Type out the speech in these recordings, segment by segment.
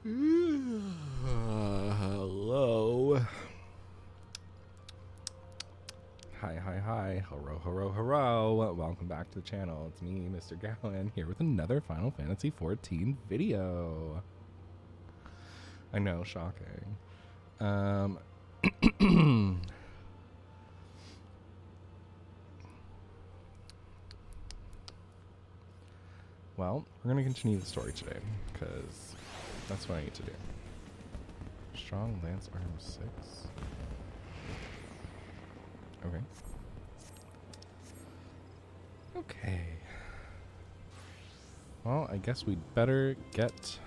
Hello. Hi. Hello. Welcome back to the channel. It's me, Mr. Gowan, here with another Final Fantasy XIV video. I know, shocking. Well, we're going to continue the story today, because that's what I need to do. Strong Lance Arm 6. Okay. Well, I guess we'd better get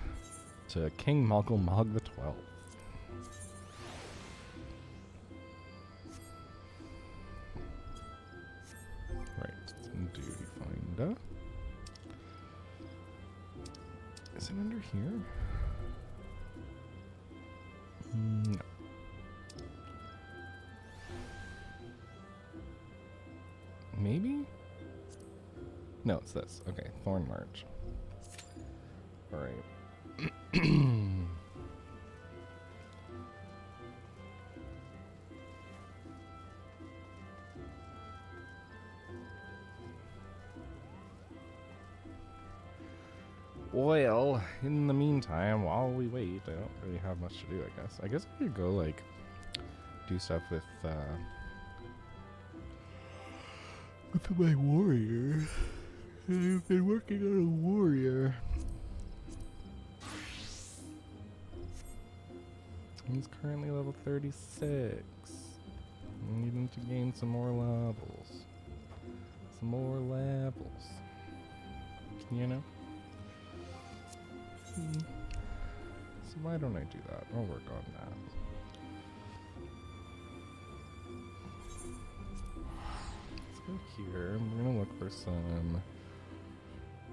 to King Mogul Mog the 12th. Right, duty finder. Is it under here? No. Maybe? No, it's this. Okay, Thorn March. Alright. Well, in the meantime, while we wait, I don't really have much to do, I guess. I guess I could go, like, do stuff with my warrior. I've been working on a warrior. He's currently level 36. I need him to gain some more levels. You know? So why don't I do that? I'll work on that. Let's go here. We're gonna look for some...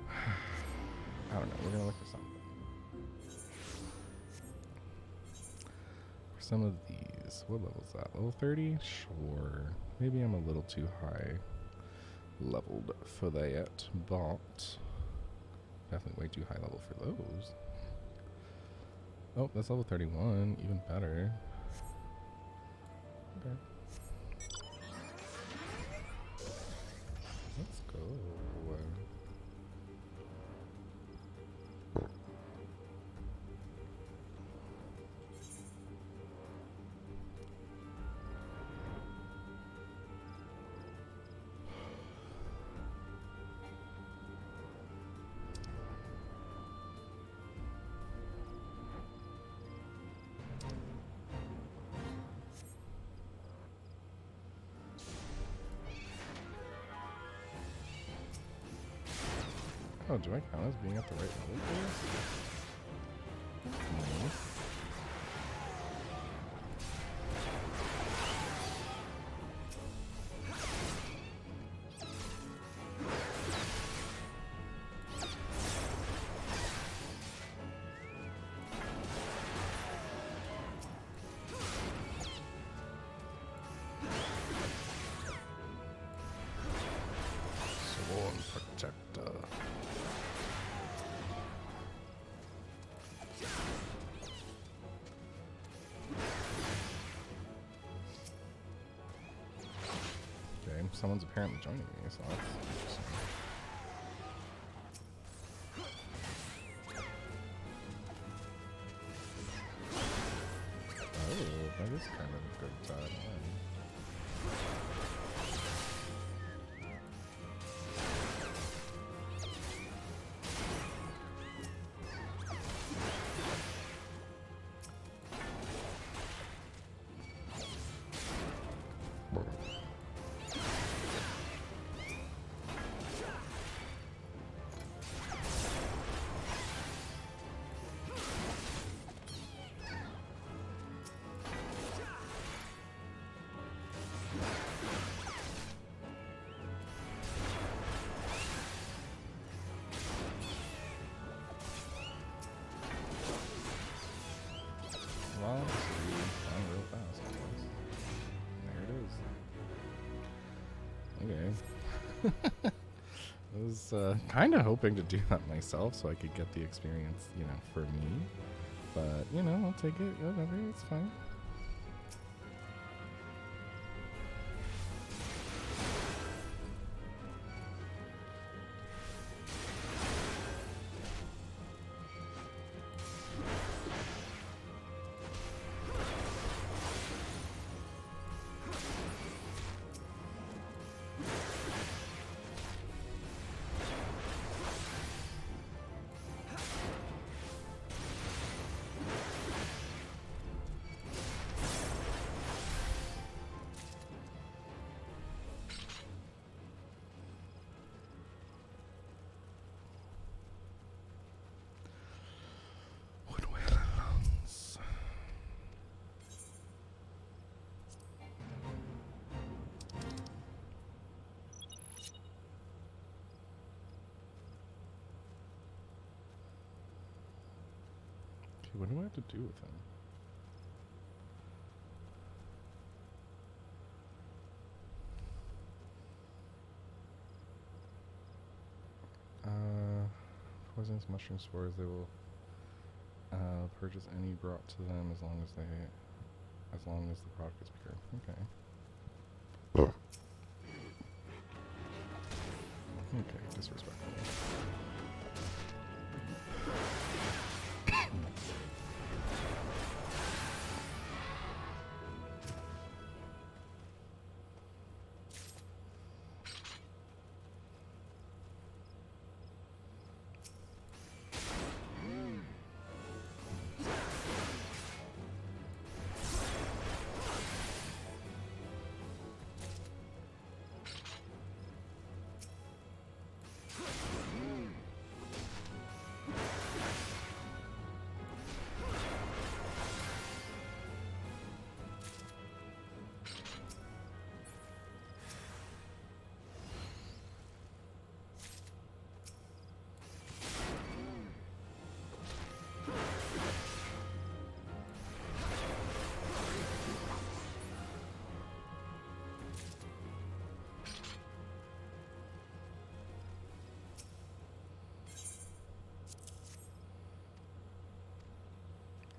I don't know. We're gonna look for something. For some of these. What level is that? Level 30? Sure. Maybe I'm a little too high leveled for that, but definitely way too high level for those. Oh, that's level 31. Even better. Okay. Let's go. Oh, do I count as being at the right level for this? Nice. Sworn Protector. Someone's apparently joining me, so that's interesting. Oh, that is kind of a good time. Well, going real fast, I guess. There it is. Okay. I was kind of hoping to do that myself so I could get the experience, you know, for me. But, you know, I'll take it. Whatever, it's fine. What do I have to do with him? Poisonous mushroom spores, they will purchase any brought to them as long as the product is pure. Okay. Okay, disrespectful.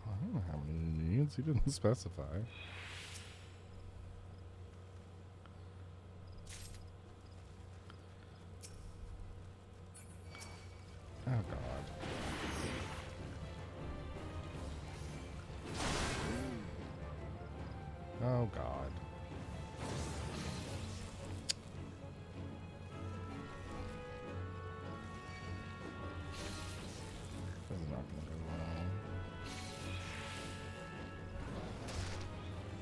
I don't know how many he needs. He didn't specify. Oh god. Oh god. This is not gonna go well.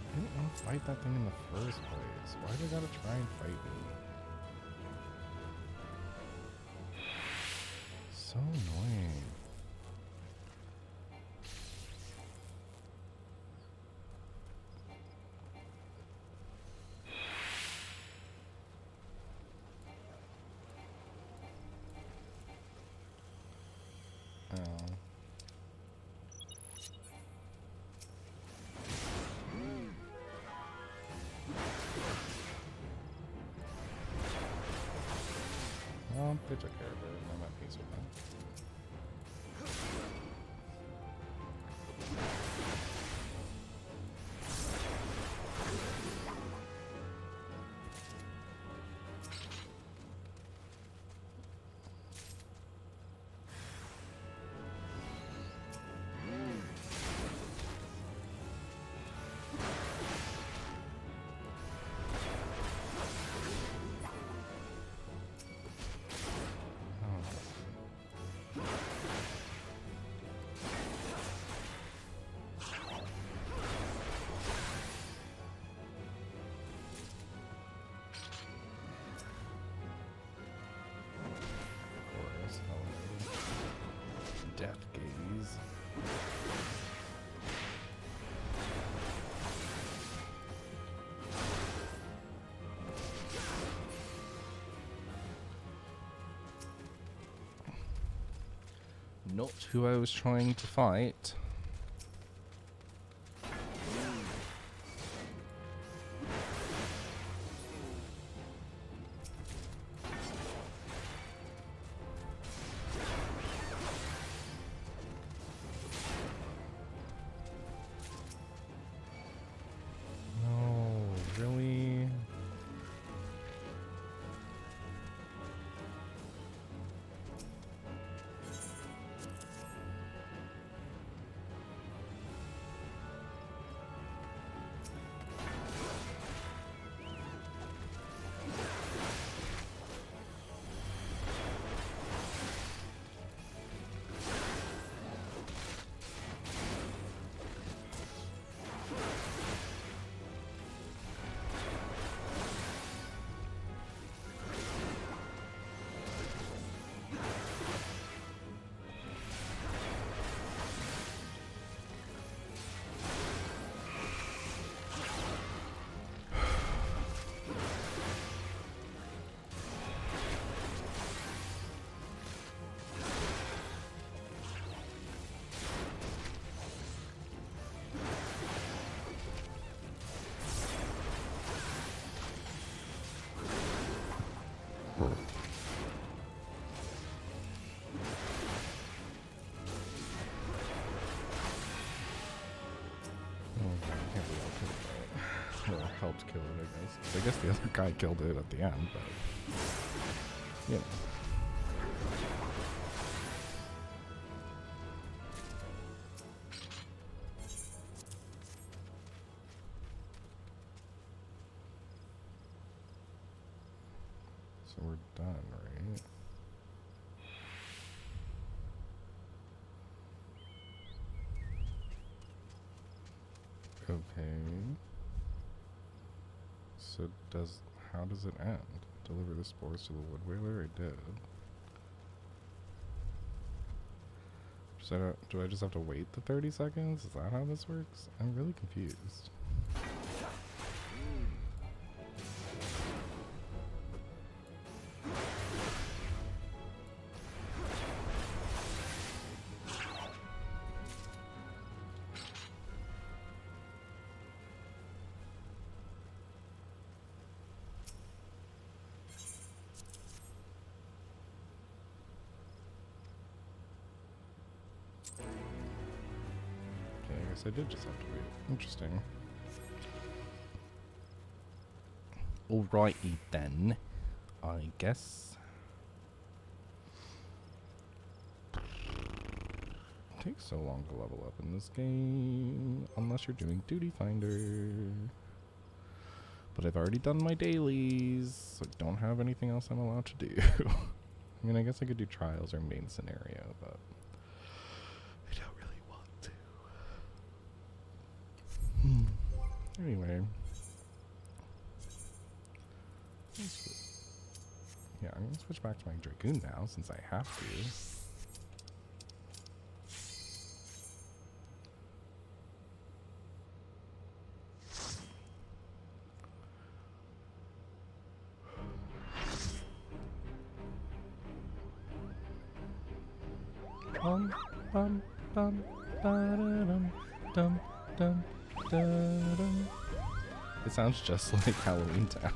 I didn't want to fight that thing in the first place. Why do they gotta try and fight me? So annoying. They took care of it, and I'm at peace with that. Death gaze. Not who I was trying to fight. helped kill it, I guess. 'Cause I guess the other guy killed it at the end, but you know. So we're done, right? Okay. So how does it end? Deliver the spores to the wood whaler? I did. So do I just have to wait the 30 seconds? Is that how this works? I'm really confused. I did just have to wait. Interesting. Alrighty then, I guess. It takes so long to level up in this game, unless you're doing Duty Finder. But I've already done my dailies, so I don't have anything else I'm allowed to do. I mean, I guess I could do trials or main scenario, but I don't really want to. Anyway. Yeah, I'm gonna switch back to my Dragoon now since I have to. Bum bum bum ba-da-dum dum dum da-dum. It sounds just like Halloween Town.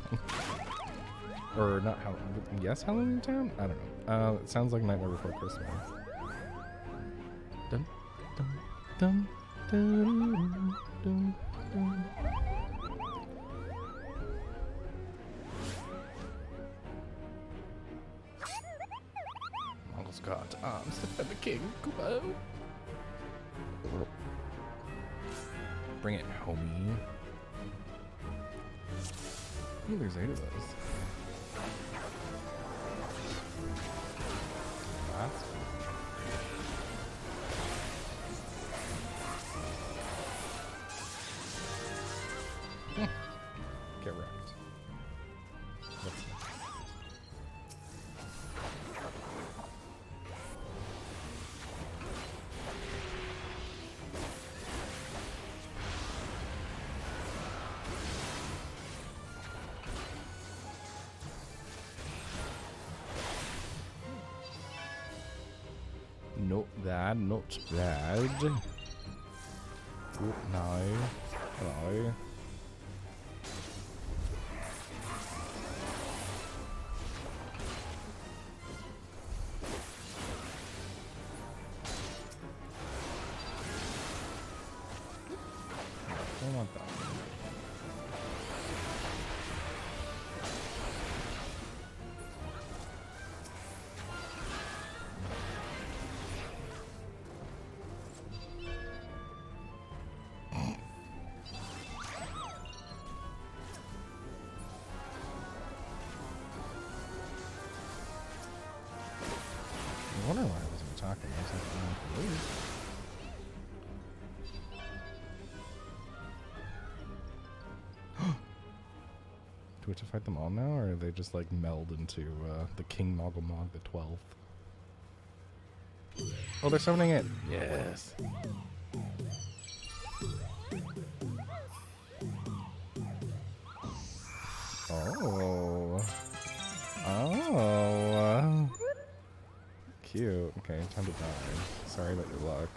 Or not Halloween. Yes, Halloween Town? I don't know. It sounds like Nightmare Before Christmas. Dum dum dum dum dum dum. Uncle's got arms to defend the king. Kubo. Bring it, homie. Ooh, there's 8 of those. That's get wrecked. That's nice. Not bad, not bad. Oh, no. Hello. I don't want that. I wonder why I wasn't attacking. I was like, leave. Do we have to fight them all now, or are they just like meld into the King Mogulmog the 12th? Oh, they're summoning it! Yes! Oh! Oh! Cute. Okay, time to die. Sorry about your luck.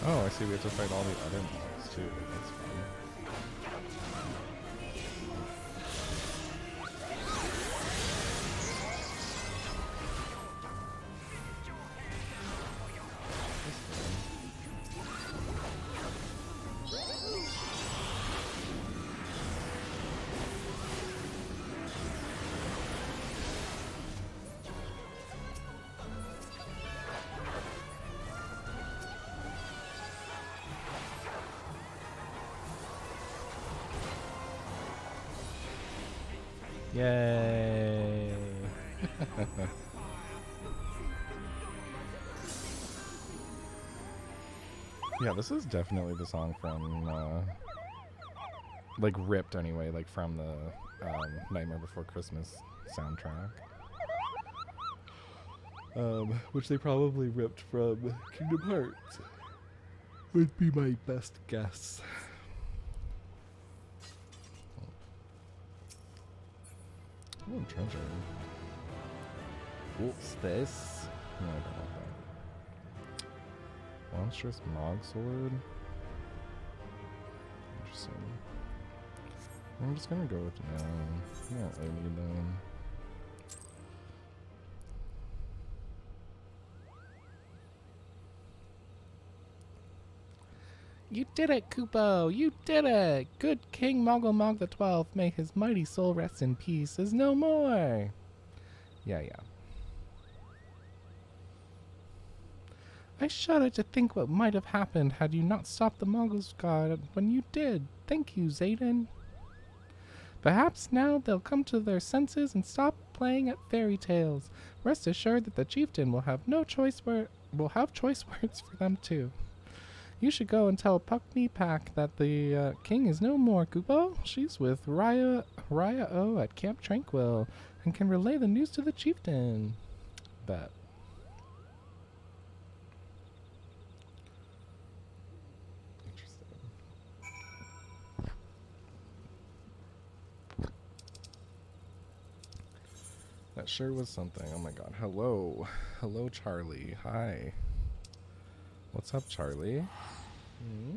Oh, I see. We have to fight all the other monsters too. That's fun. Yay! Yeah, this is definitely the song from, like, ripped anyway, like, from the Nightmare Before Christmas soundtrack. Which they probably ripped from Kingdom Hearts. Would be my best guess. Oh, treasure. What's this? No, I don't want that. Monstrous Mog Sword. Interesting. I'm just gonna go with no. I don't really need them. You did it, Kupo! You did it! Good King Moggle the 12th, may his mighty soul rest in peace, is no more! Yeah. I shudder to think what might have happened had you not stopped the Moggle's guard when you did. Thank you, Xaden. Perhaps now they'll come to their senses and stop playing at fairy tales. Rest assured that the chieftain will have choice words for them too. You should go and tell Puckney Pack that the king is no more, Kupo. She's with Raya O at Camp Tranquil and can relay the news to the chieftain. Bet. Interesting. That sure was something. Oh my god. Hello. Hello, Charlie. Hi. What's up, Charlie? Hmm?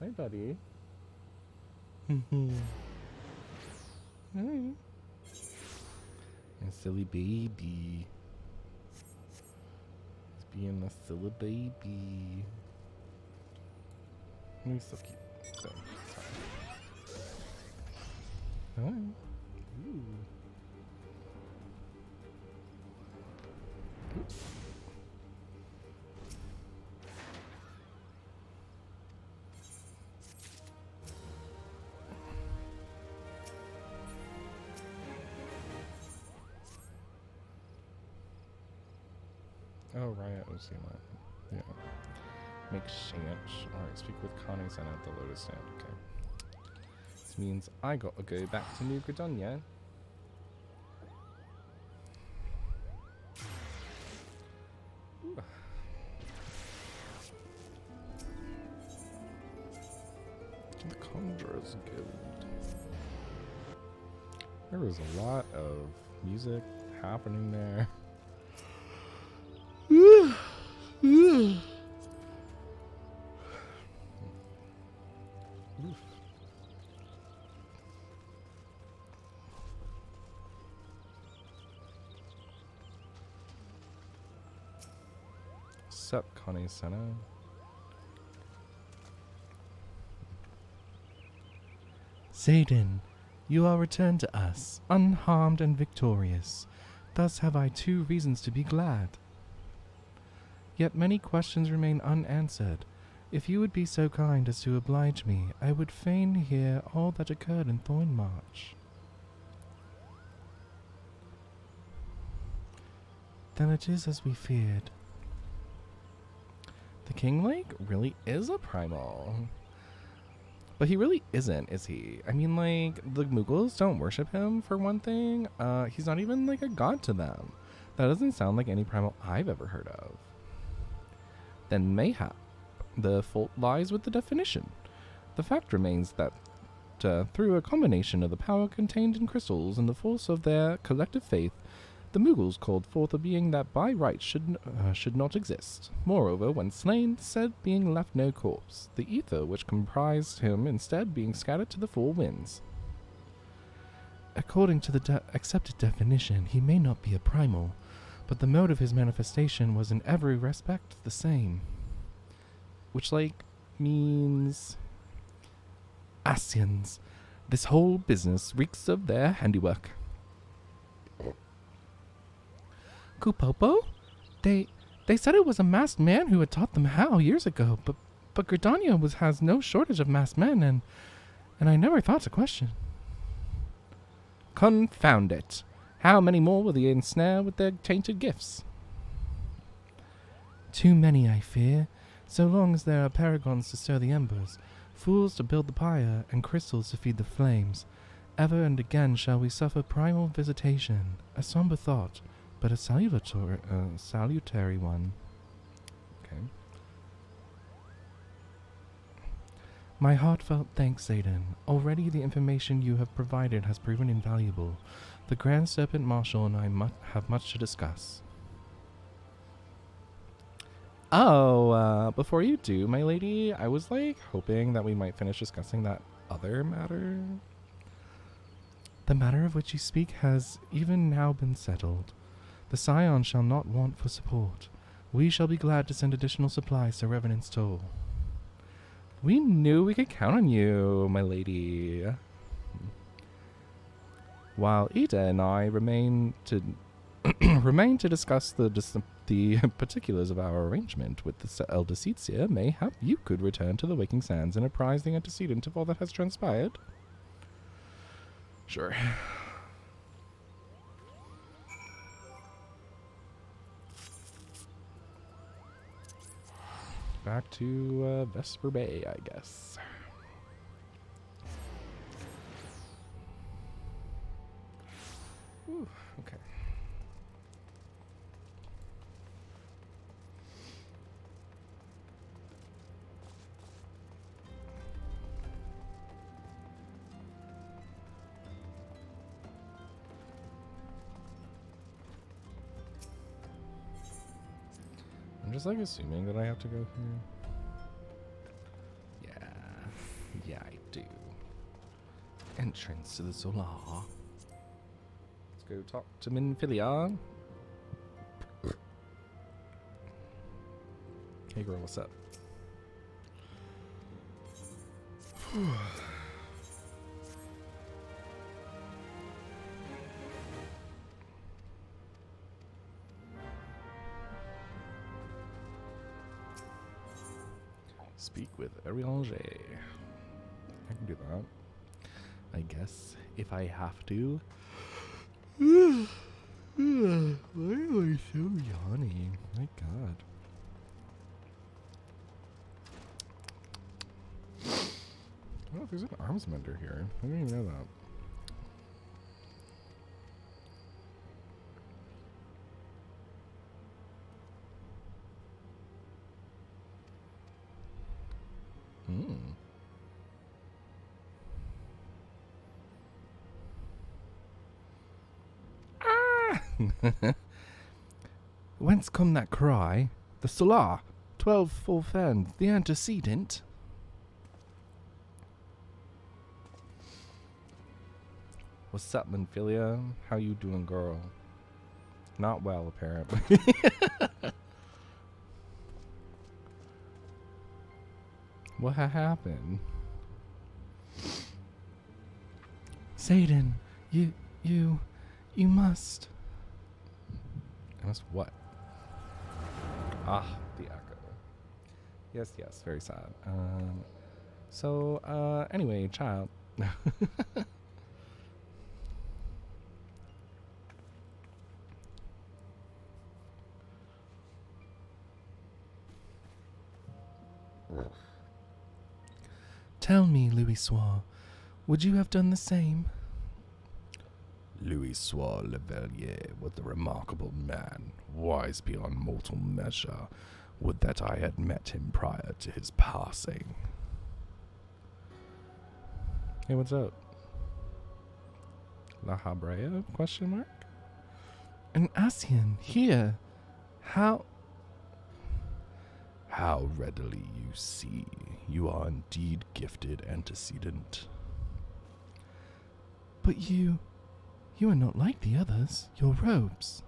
Hi, buddy. Hi. A silly baby. He's being a silly baby. He's so cute. So, hi. Ooh. Oops. Oh, Riot Osima. Yeah. Make Shanch. Alright, speak with Connie Sen at the Lotus Stand. Okay. This means I gotta go back to New Gredonia. The Conjurer's Guild. There was a lot of music happening there. Sup, Connie Senna? Xaden, you are returned to us, unharmed and victorious. Thus have I 2 reasons to be glad. Yet many questions remain unanswered. If you would be so kind as to oblige me, I would fain hear all that occurred in Thornmarch. Then it is as we feared. The King Lake really is a primal. But he really isn't, is he? I mean, like, the Muggles don't worship him, for one thing. He's not even, like, a god to them. That doesn't sound like any primal I've ever heard of. Then mayhap the fault lies with the definition. The fact remains that through a combination of the power contained in crystals and the force of their collective faith, The Mughals called forth a being that by right should not exist. Moreover, when slain, the said being left no corpse, the ether which comprised him instead being scattered to the four winds. According to the accepted definition, he may not be a primal, but the mode of his manifestation was in every respect the same. Which, means... Asians. This whole business reeks of their handiwork. Kupopo? They said it was a masked man who had taught them how years ago, but Gridania has no shortage of masked men, and I never thought to question. Confound it. How many more will they ensnare with their tainted gifts? Too many, I fear, so long as there are paragons to stir the embers, fools to build the pyre, and crystals to feed the flames. Ever and again shall we suffer primal visitation, a somber thought, but a salutary one. Okay. My heartfelt thanks, Zayden. Already the information you have provided has proven invaluable. The Grand Serpent Marshal and I have much to discuss. Oh, before you do, my lady, I was hoping that we might finish discussing that other matter. The matter of which you speak has even now been settled. The Scion shall not want for support. We shall be glad to send additional supplies to Revenant's Toll. We knew we could count on you, my lady. While Ida and I remain to discuss the particulars of our arrangement with the Elder Seatsia, mayhap you could return to the Waking Sands and apprise the antecedent of all that has transpired. Sure. Back to Vesper Bay, I guess. Ooh, okay. I'm just assuming that I have to go here. Yeah, I do. Entrance to the Solar. Let's go talk to Minfilia. Hey girl, what's up? Speak with Ariange. I can do that. I guess if I have to. Why am I so yawny? My god. Oh, there's an arms mender here. I didn't even know that. Whence come that cry? The Solar, 12 full fend, the antecedent. What's up, Minfilia? How you doing, girl? Not well, apparently. What happened? Zayden, you must. I must what? Ah, the echo. Yes, very sad. Anyway, child. Tell me, Louis Soir, would you have done the same? Louis Soir Levellier was a remarkable man, wise beyond mortal measure. Would that I had met him prior to his passing. Hey, what's up? La Habrea? Question mark? An Asian, here. How readily you see. You are indeed gifted antecedent. But you are not like the others. Your robes.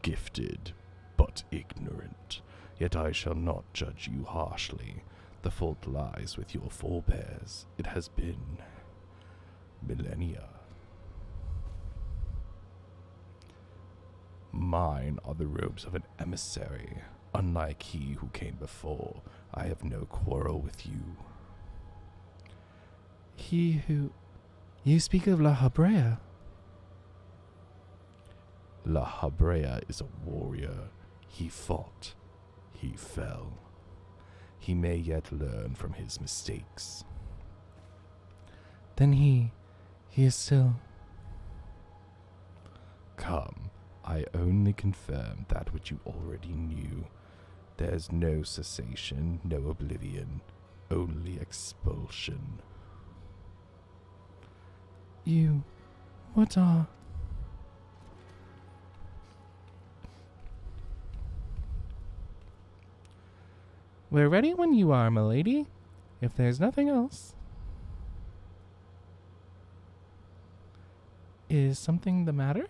Gifted, but ignorant. Yet I shall not judge you harshly. The fault lies with your forebears. It has been millennia. Mine are the robes of an emissary. Unlike he who came before, I have no quarrel with you. He who... You speak of La Habrea. La Habrea is a warrior. He fought. He fell. He may yet learn from his mistakes. Then he is still... Come, I only confirm that which you already knew. There's no cessation, no oblivion, only expulsion. You... What are... We're ready when you are, milady. If there's nothing else. Is something the matter?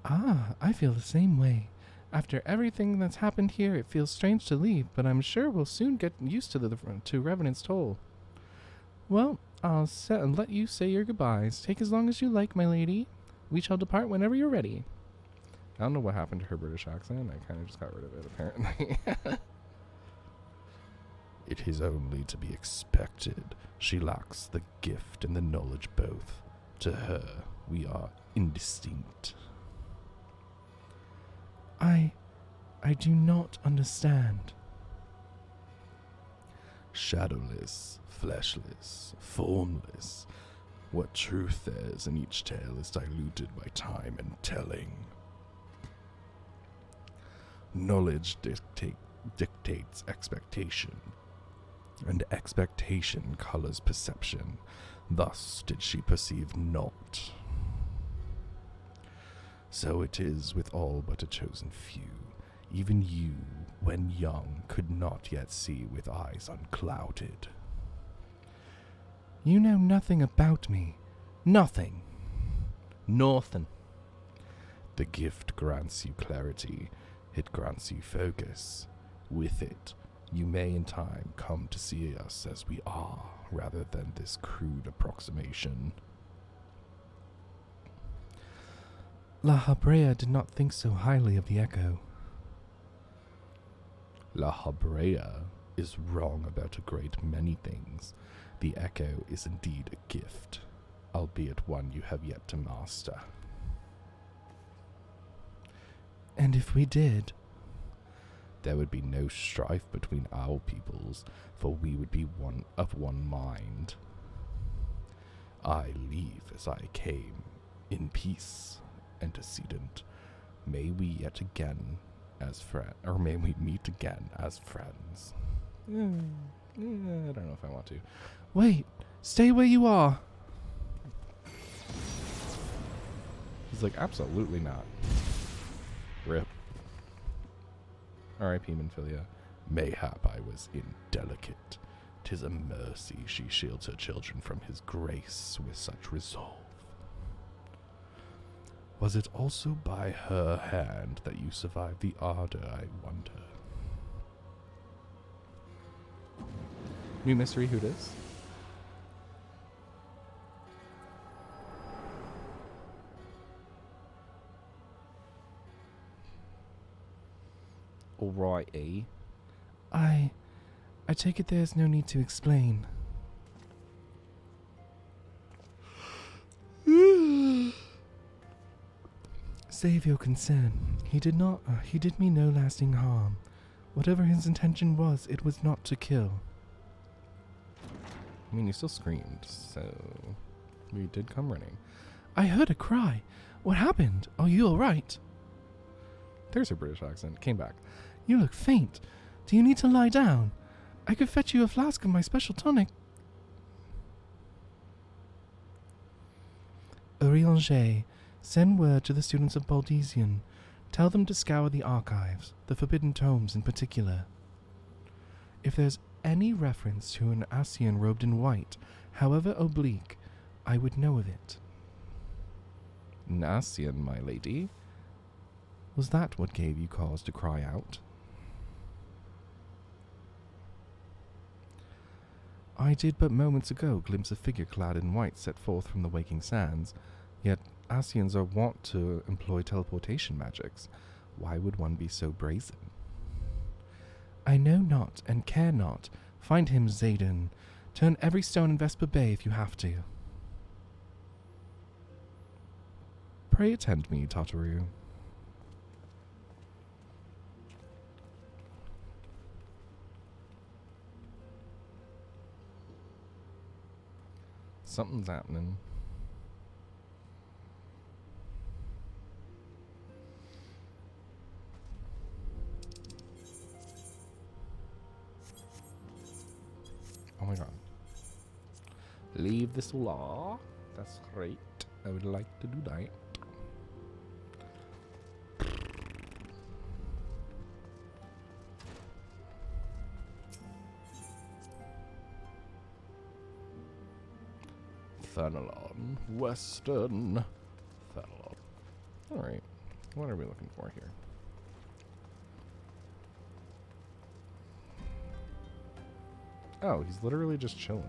I feel the same way. After everything that's happened here, it feels strange to leave, but I'm sure we'll soon get used to Revenant's toll. Well, I'll let you say your goodbyes. Take as long as you like, my lady. We shall depart whenever you're ready. I don't know what happened to her British accent. I kind of just got rid of it, apparently. It is only to be expected. She lacks the gift and the knowledge both. To her, we are indistinct. I do not understand. Shadowless, fleshless, formless. What truth there is in each tale is diluted by time and telling. Knowledge dictates expectation, and expectation colors perception. Thus did she perceive naught. So it is with all but a chosen few. Even you, when young, could not yet see with eyes unclouded. You know nothing about me. Nothing. Northen. The gift grants you clarity. It grants you focus. With it, you may in time come to see us as we are, rather than this crude approximation. La Habrea did not think so highly of the Echo. La Habrea is wrong about a great many things. The Echo is indeed a gift, albeit one you have yet to master. And if we did, there would be no strife between our peoples, for we would be one of one mind. I leave as I came, in peace, antecedent. May we yet again as or may we meet again as friends. I don't know if I want to. Wait, stay where you are. He's like, absolutely not. Rip. R.I.P. Minfilia. Mayhap I was indelicate. 'Tis a mercy she shields her children from his grace with such resolve. Was it also by her hand that you survived the ardor, I wonder? New mystery, who dis? Alrighty. I take it there's no need to explain. Save your concern. He did me no lasting harm. Whatever his intention was, it was not to kill. I mean, you still screamed, so we did come running. I heard a cry. What happened? Are you alright? There's her British accent. Came back. You look faint. Do you need to lie down? I could fetch you a flask of my special tonic. Arianger, send word to the students of Baldesian. Tell them to scour the archives, the forbidden tomes in particular. If there's any reference to an Asian robed in white, however oblique, I would know of it. Nasian, my lady. Was that what gave you cause to cry out? I did but moments ago glimpse a figure clad in white set forth from the waking sands, yet Asians are wont to employ teleportation magics. Why would one be so brazen? I know not and care not. Find him, Zayden. Turn every stone in Vesper Bay if you have to. Pray attend me, Tataru. Something's happening. Oh my god. Leave this law. That's great. I would like to do that. Thanalon. Western. Thanalon. Alright. What are we looking for here? Oh, he's literally just chilling.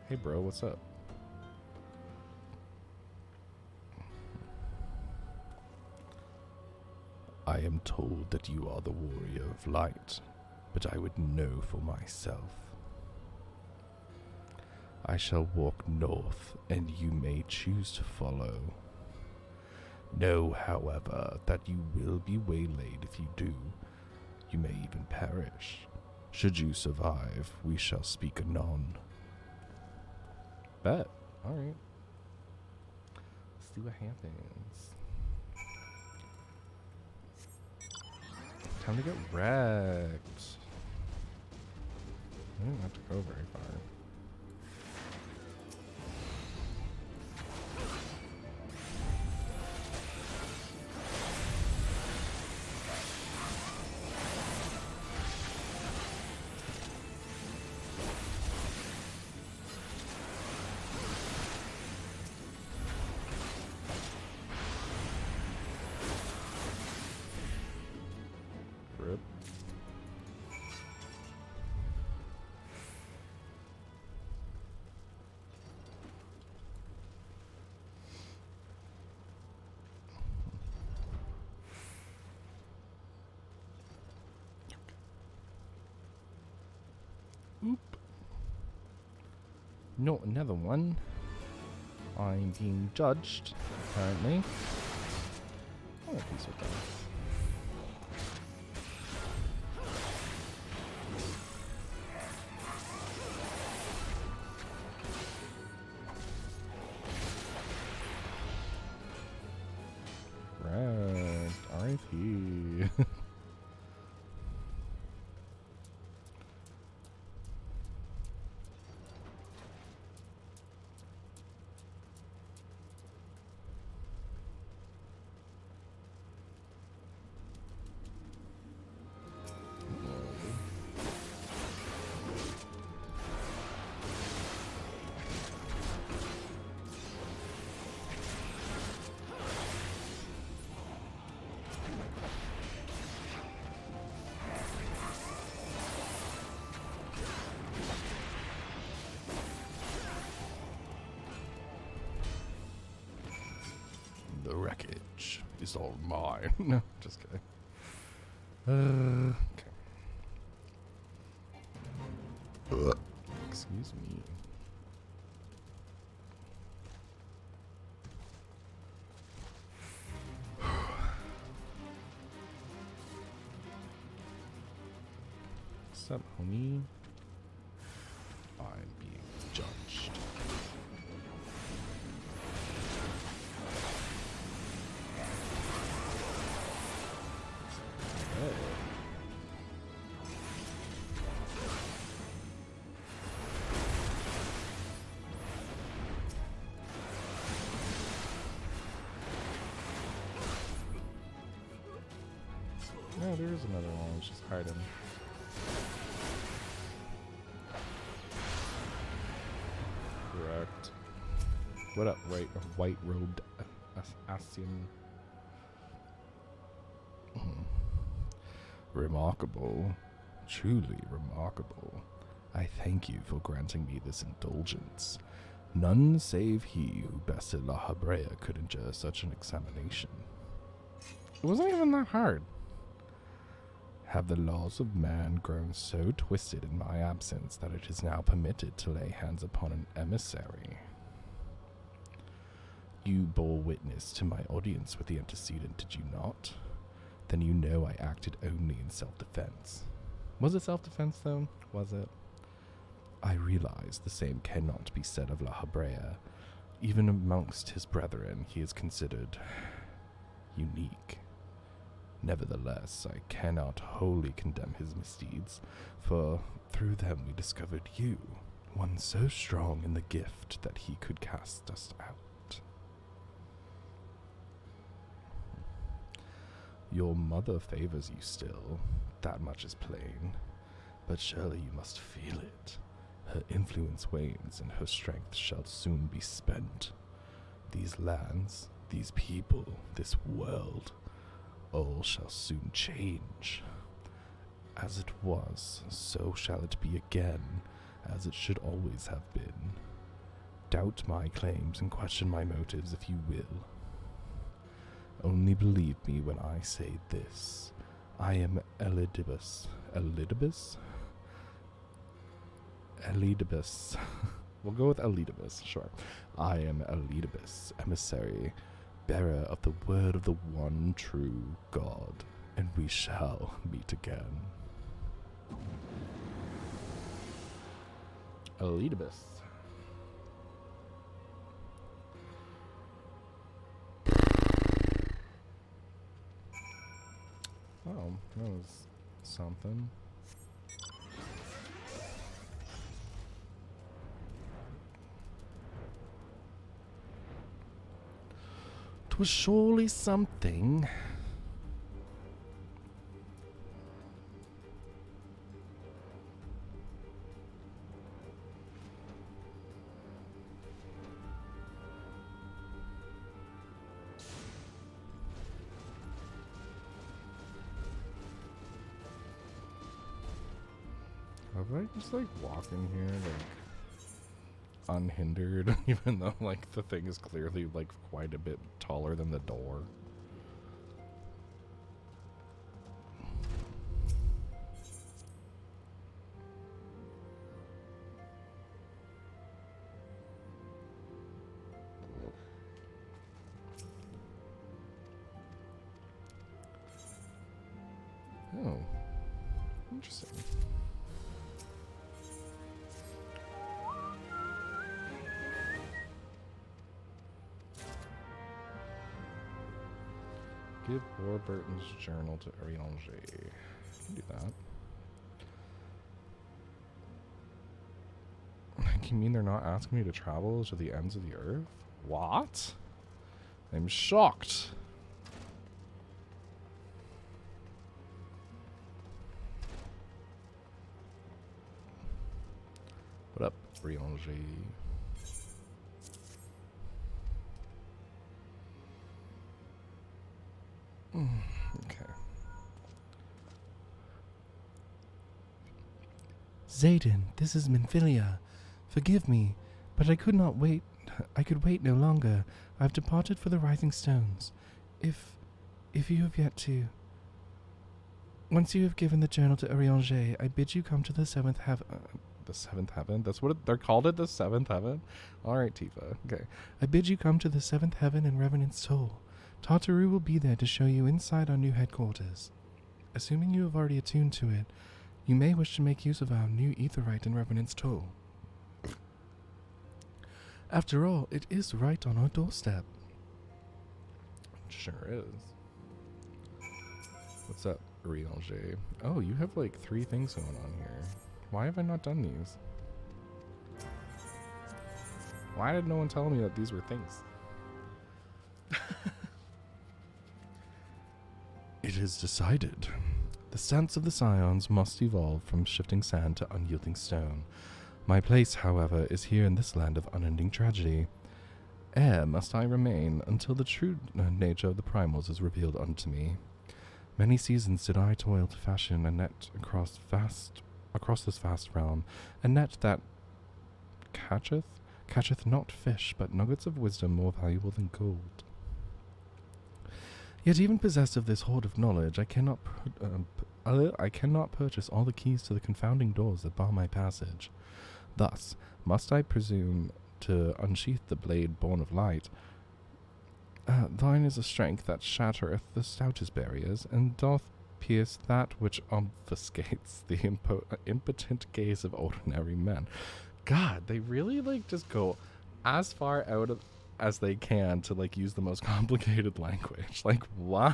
Hey bro, what's up? I am told that you are the warrior of light, but I would know for myself. I shall walk north, and you may choose to follow. Know, however, that you will be waylaid if you do. You may even perish. Should you survive, we shall speak anon. Bet. Alright. Let's see what happens. Time to get wrecked. I didn't have to go very far. Rip. Oop. No, another one. I'm being judged, apparently. I'm at peace with that. Right, R.I.P. The wreckage is all mine. No, just kidding. Okay. Excuse me. What's up, homie? I'm being judged. No, there is another one. It's just hiding. Correct. What up, white robed Asian? Remarkable. Truly remarkable. I thank you for granting me this indulgence. None save he who bested La Habrea could endure such an examination. It wasn't even that hard. Have the laws of man grown so twisted in my absence that it is now permitted to lay hands upon an emissary? You bore witness to my audience with the antecedent, did you not? Then you know I acted only in self-defense. Was it self-defense, though? Was it? I realize the same cannot be said of La Habrea. Even amongst his brethren, he is considered unique. Nevertheless, I cannot wholly condemn his misdeeds, for through them we discovered you, one so strong in the gift that he could cast us out. Your mother favors you still, that much is plain, but surely you must feel it. Her influence wanes, and her strength shall soon be spent. These lands, these people, this world, all shall soon change. As it was, so shall it be again, as it should always have been. Doubt my claims and question my motives if you will. Only believe me when I say this. I am Elidibus. Elidibus? Elidibus. We'll go with Elidibus, sure. I am Elidibus, emissary, bearer of the word of the one true God, and we shall meet again. Elidibus. Oh, that was something. Was surely something. Have I just like walk in here like unhindered, even though like the thing is clearly like quite a bit taller than the door? Oh, interesting. Give Warburton's journal to Arianger. Can do that. You mean they're not asking me to travel to the ends of the earth? What? I'm shocked. What up, Arianger? Okay. Zayden, this is Minfilia. Forgive me, but I could not wait. I could wait no longer. I've departed for the Rising Stones. If you have yet to... Once you have given the journal to Arianger, I bid you come to the seventh heaven. The seventh heaven? That's what they're called it, the seventh heaven? Alright, Tifa. Okay. I bid you come to the seventh heaven in Revenant's Toll. Tartaru will be there to show you inside our new headquarters. Assuming you have already attuned to it, you may wish to make use of our new aetherite in Revenant's Toll. After all, it is right on our doorstep. Sure is. What's up, Arianger? Oh, you have like 3 things going on here. Why have I not done these? Why did no one tell me that these were things? It is decided. The stance of the scions must evolve from shifting sand to unyielding stone. My place, however, is here in this land of unending tragedy. Ere must I remain until the true nature of the primals is revealed unto me. Many seasons did I toil to fashion a net across this vast realm, a net that catcheth not fish, but nuggets of wisdom more valuable than gold. Yet even possessed of this hoard of knowledge, I cannot purchase all the keys to the confounding doors that bar my passage. Thus, must I presume to unsheath the blade born of light. Thine is a strength that shattereth the stoutest barriers, and doth pierce that which obfuscates the impotent gaze of ordinary men. God, they really, just go as far out of as they can to, use the most complicated language. Why?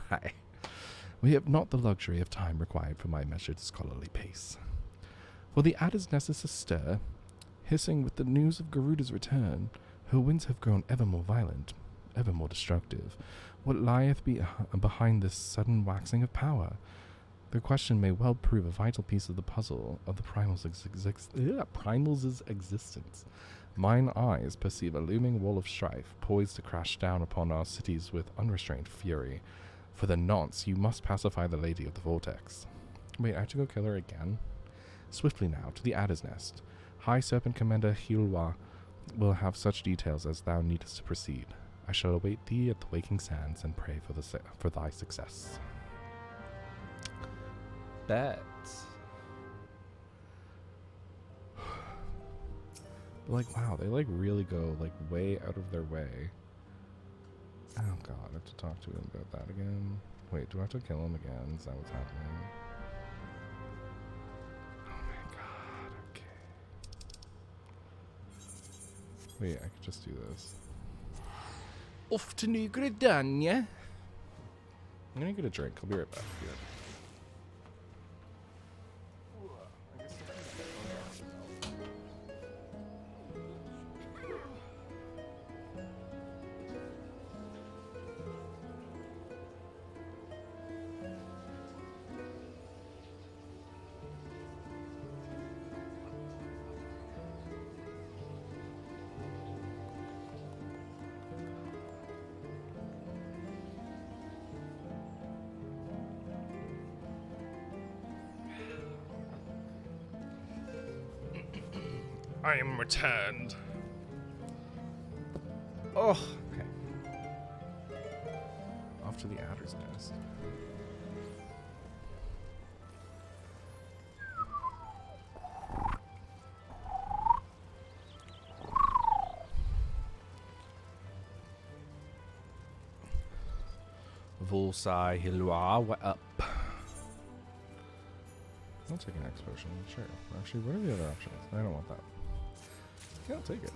We have not the luxury of time required for my measured scholarly pace. For the Adder's nest is astir, hissing with the news of Garuda's return. Her winds have grown ever more violent, ever more destructive. What lieth behind this sudden waxing of power? The question may well prove a vital piece of the puzzle of the primal's existence. Mine eyes perceive a looming wall of strife, poised to crash down upon our cities with unrestrained fury. For the nonce, you must pacify the Lady of the Vortex. Wait, I have to go kill her again? Swiftly now, to the Adder's Nest. High Serpent Commander Hilwa will have such details as thou needest to proceed. I shall await thee at the waking sands and pray for thy success. Bet. Wow, they really go way out of their way. Oh god, I have to talk to him about that again. Wait, do I have to kill him again? Is that what's happening? Oh my god, okay. Wait, I could just do this. Off to New Gridania. I'm gonna get a drink. I'll be right back. Yeah. I am returned. Oh, okay. Off to the Adder's Nest. Volsai Hilwa, what up? I'll take an X potion, sure. Actually, what are the other options? I don't want that. Yeah, I'll take it.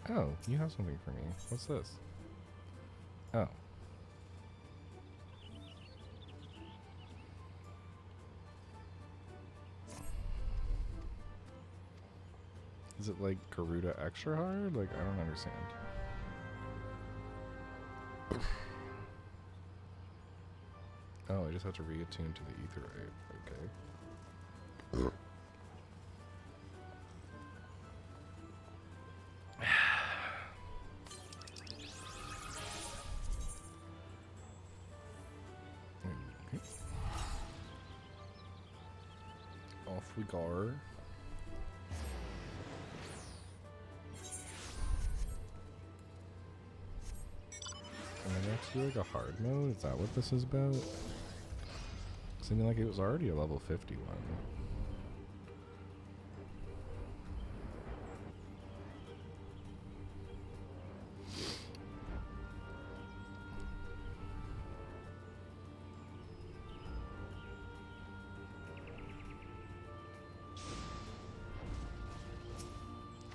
Oh, you have something for me. What's this? Oh. Is it like Garuda extra hard? I don't understand. Oh, I just have to reattune to the etherite. Okay. Okay. Off we go. Am I going to do a hard mode? Is that what this is about? Seeming like it was already a level 51.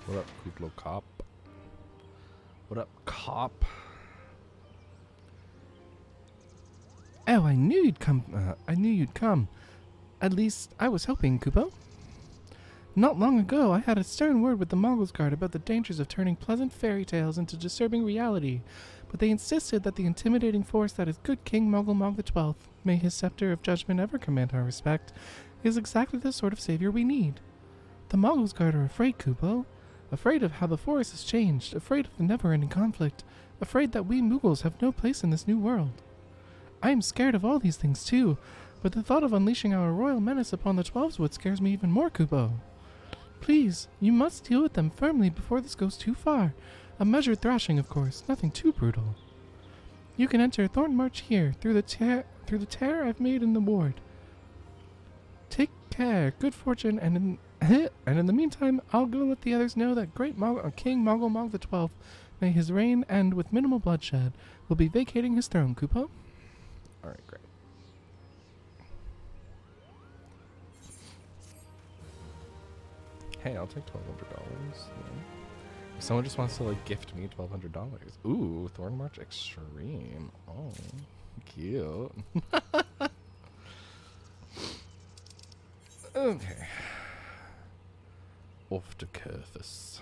What up, Kuplo Cop? What up, Cop? Oh, I knew you'd come. At least I was hoping, Kupo. Not long ago, I had a stern word with the Mongols Guard about the dangers of turning pleasant fairy tales into disturbing reality, but they insisted that the intimidating force that is good King Mogul Mog the 12th, may his scepter of judgment ever command our respect, is exactly the sort of savior we need. The Mongols Guard are afraid, Kupo. Afraid of how the forest has changed, afraid of the never-ending conflict, afraid that we Mughals have no place in this new world. I am scared of all these things too, but the thought of unleashing our royal menace upon the Twelveswood scares me even more, Kupo. Please, you must deal with them firmly before this goes too far. A measured thrashing, of course, nothing too brutal. You can enter Thornmarch here, through the tear I've made in the ward. Take care, good fortune, and in the meantime, I'll go let the others know that great King Mogul Mog the 12th, may his reign end with minimal bloodshed, will be vacating his throne, Kupo. Alright, great. Hey, I'll take $1,200. Yeah. If someone just wants to like gift me $1,200. Ooh, Thornmarch Extreme. Oh, cute. Okay. Off to Curthus.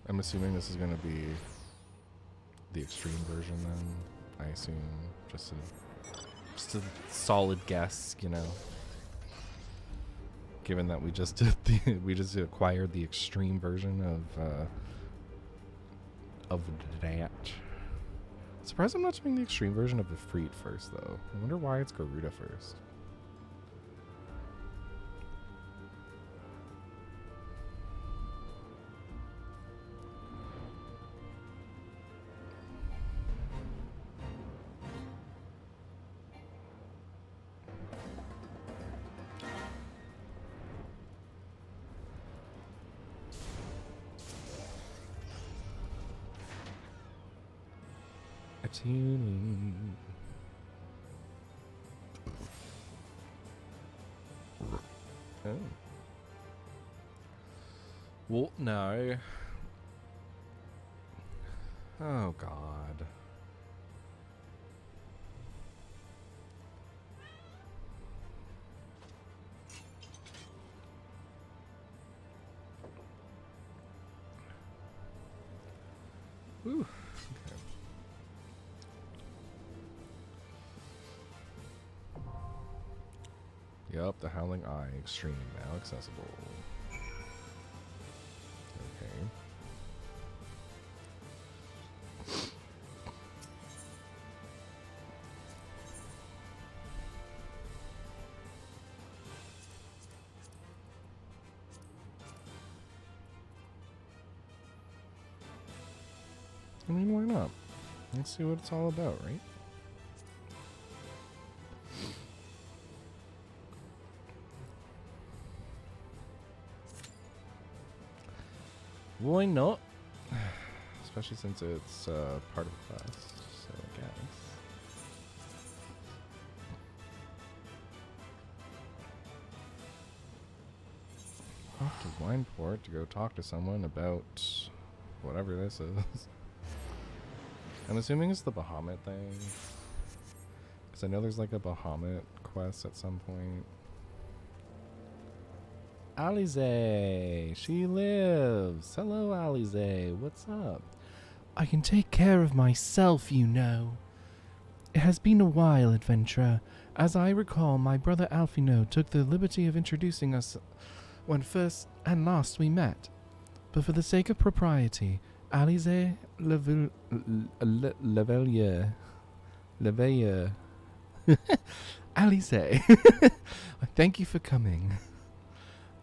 I'm assuming this is going to be the extreme version then. I assume just a solid guess, you know. Given that we just acquired the extreme version of that. Surprised I'm not doing the extreme version of the Freet first though. I wonder why it's Garuda first. Tuning. Oh. Well, no. Oh, God. Ooh. Yup, the Howling Eye Extreme now accessible. Okay. I mean, why not? Let's see what it's all about, right? Why not? Especially since it's part of the quest, so I guess. Off to Wineport to go talk to someone about whatever this is. I'm assuming it's the Bahamut thing. Because I know there's like a Bahamut quest at some point. Alize, she lives. Hello, Alize. What's up? I can take care of myself, you know. It has been a while, adventurer. As I recall, my brother Alfino took the liberty of introducing us when first and last we met. But for the sake of propriety, Alize Lavelier. Alize, thank you for coming.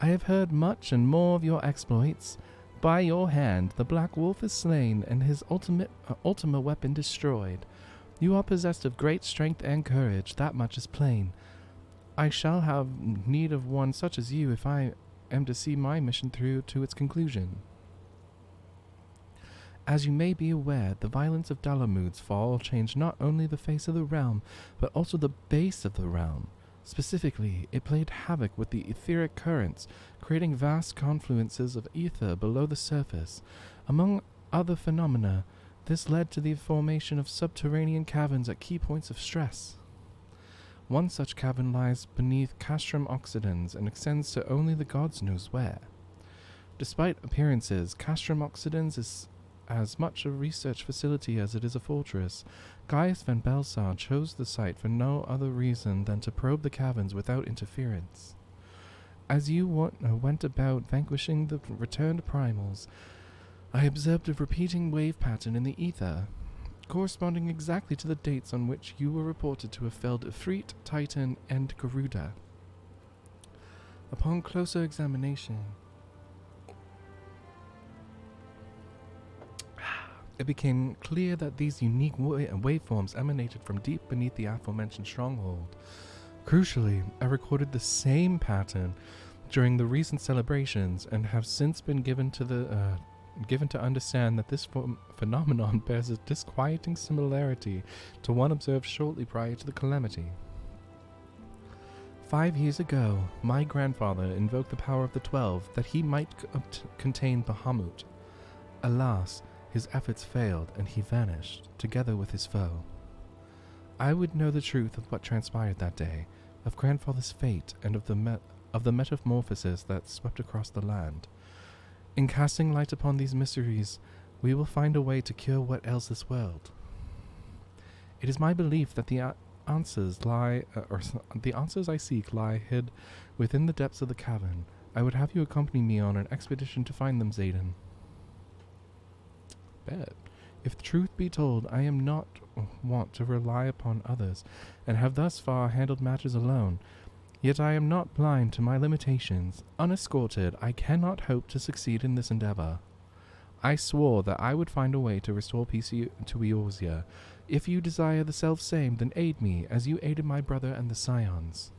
I have heard much and more of your exploits. By your hand, the Black Wolf is slain and his ultimate weapon destroyed. You are possessed of great strength and courage, that much is plain. I shall have need of one such as you if I am to see my mission through to its conclusion. As you may be aware, the violence of Dalamud's fall changed not only the face of the realm, but also the base of the realm. Specifically, it played havoc with the etheric currents, creating vast confluences of ether below the surface. Among other phenomena, this led to the formation of subterranean caverns at key points of stress. One such cavern lies beneath Castrum Occidens and extends to only the gods knows where. Despite appearances, Castrum Occidens is as much a research facility as it is a fortress. Gaius van Belsar chose the site for no other reason than to probe the caverns without interference. As you went about vanquishing the returned primals, I observed a repeating wave pattern in the ether, corresponding exactly to the dates on which you were reported to have felled Ifrit, Titan, and Garuda. Upon closer examination, it became clear that these unique waveforms emanated from deep beneath the aforementioned stronghold. Crucially, I recorded the same pattern during the recent celebrations and have since been given to understand that this phenomenon bears a disquieting similarity to one observed shortly prior to the calamity. 5 years ago, my grandfather invoked the power of the 12 that he might contain Bahamut. Alas, his efforts failed and he vanished, together with his foe. I would know the truth of what transpired that day, of grandfather's fate, and of the metamorphosis that swept across the land. In casting light upon these mysteries, we will find a way to cure what ails this world. It is my belief that the answers I seek lie hid within the depths of the cavern. I would have you accompany me on an expedition to find them, Zayden. Bet. If the truth be told, I am not wont to rely upon others, and have thus far handled matters alone. Yet I am not blind to my limitations. Unescorted, I cannot hope to succeed in this endeavor. I swore that I would find a way to restore peace to Eorzea. If you desire the self-same, then aid me, as you aided my brother and the Scions.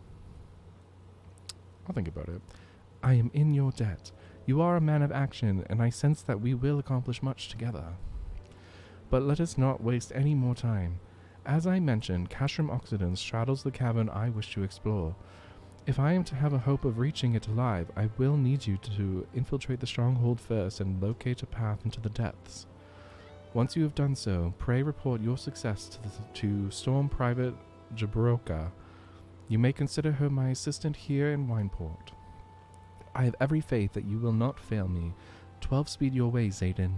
I'll think about it. I am in your debt. You are a man of action, and I sense that we will accomplish much together. But let us not waste any more time. As I mentioned, Castrum Occidens straddles the cavern I wish to explore. If I am to have a hope of reaching it alive, I will need you to infiltrate the stronghold first and locate a path into the depths. Once you have done so, pray report your success to Storm Private Jabroka. You may consider her my assistant here in Wineport. I have every faith that you will not fail me. 12 speed your way, Zayden.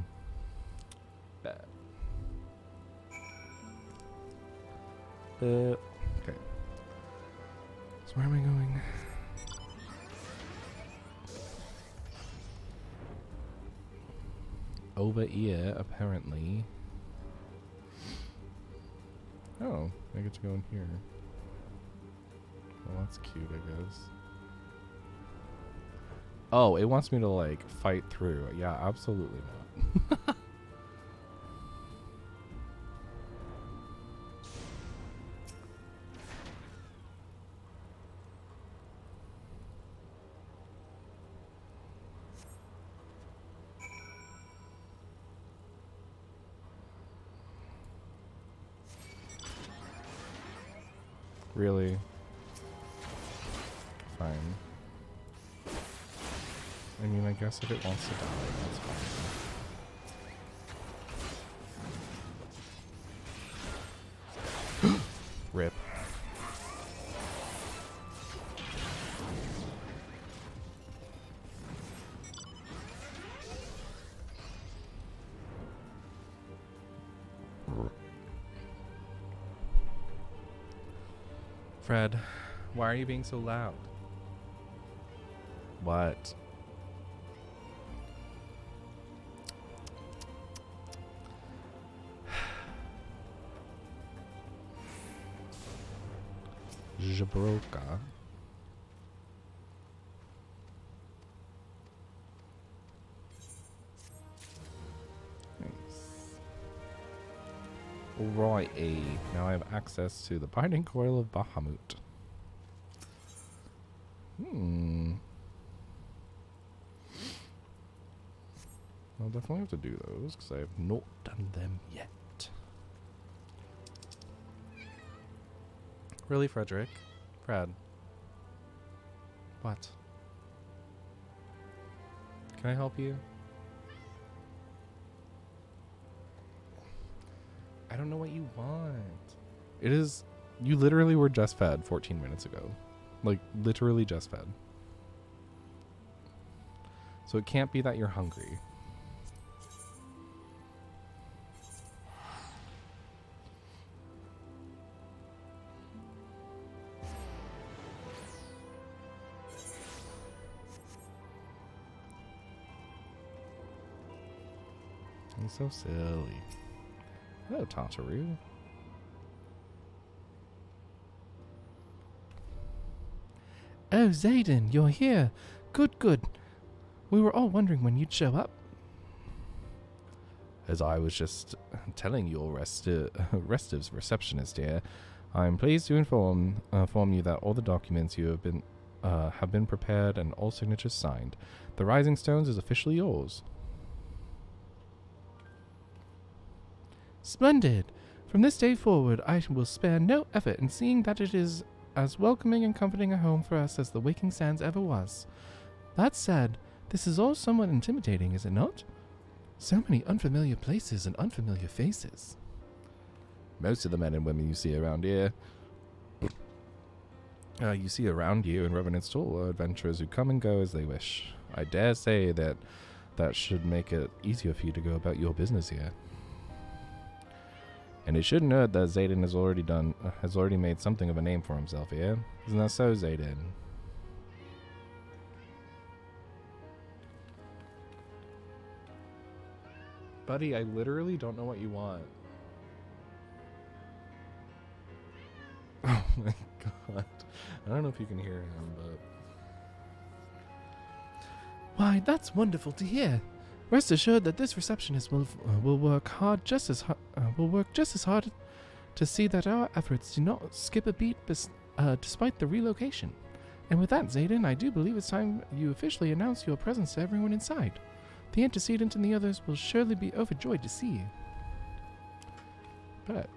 Okay. So where am I going? Over here, apparently. Oh, I get to go in here. Well, that's cute, I guess. Oh, it wants me to, like, fight through. Yeah, absolutely not. Really? Fine. I mean, I guess if it wants to die, that's fine. Rip. Fred, why are you being so loud? What? Jabroka. Alrighty. Now I have access to the binding coil of Bahamut. I'll definitely have to do those because I have not done them yet. Really, Frederick? Fred? What? Can I help you? I don't know what you want. It is You literally were just fed 14 minutes ago. Like, literally just fed. So it can't be that you're hungry. He's so silly. Hello, Tataru. Oh, Zayden, you're here. Good, good. We were all wondering when you'd show up. As I was just telling your Restive's receptionist here, I'm pleased to inform you that all the documents you have been prepared and all signatures signed. The Rising Stones is officially yours. Splendid. From this day forward, I will spare no effort in seeing that it is as welcoming and comforting a home for us as the Waking Sands ever was. That said, this is all somewhat intimidating, is it not? So many unfamiliar places and unfamiliar faces. Most of the men and women you see around here, in Revenant Stool are adventurers who come and go as they wish. I dare say that should make it easier for you to go about your business here. And it shouldn't hurt that Zayden has already made something of a name for himself here. Isn't that so, Zayden? Buddy, I literally don't know what you want. Oh my god. I don't know if you can hear him, but... Why, that's wonderful to hear. Rest assured that this receptionist will work just as hard to see that our efforts do not skip a beat despite the relocation. And with that, Zayden, I do believe it's time you officially announce your presence to everyone inside. The antecedent and the others will surely be overjoyed to see you. Bet.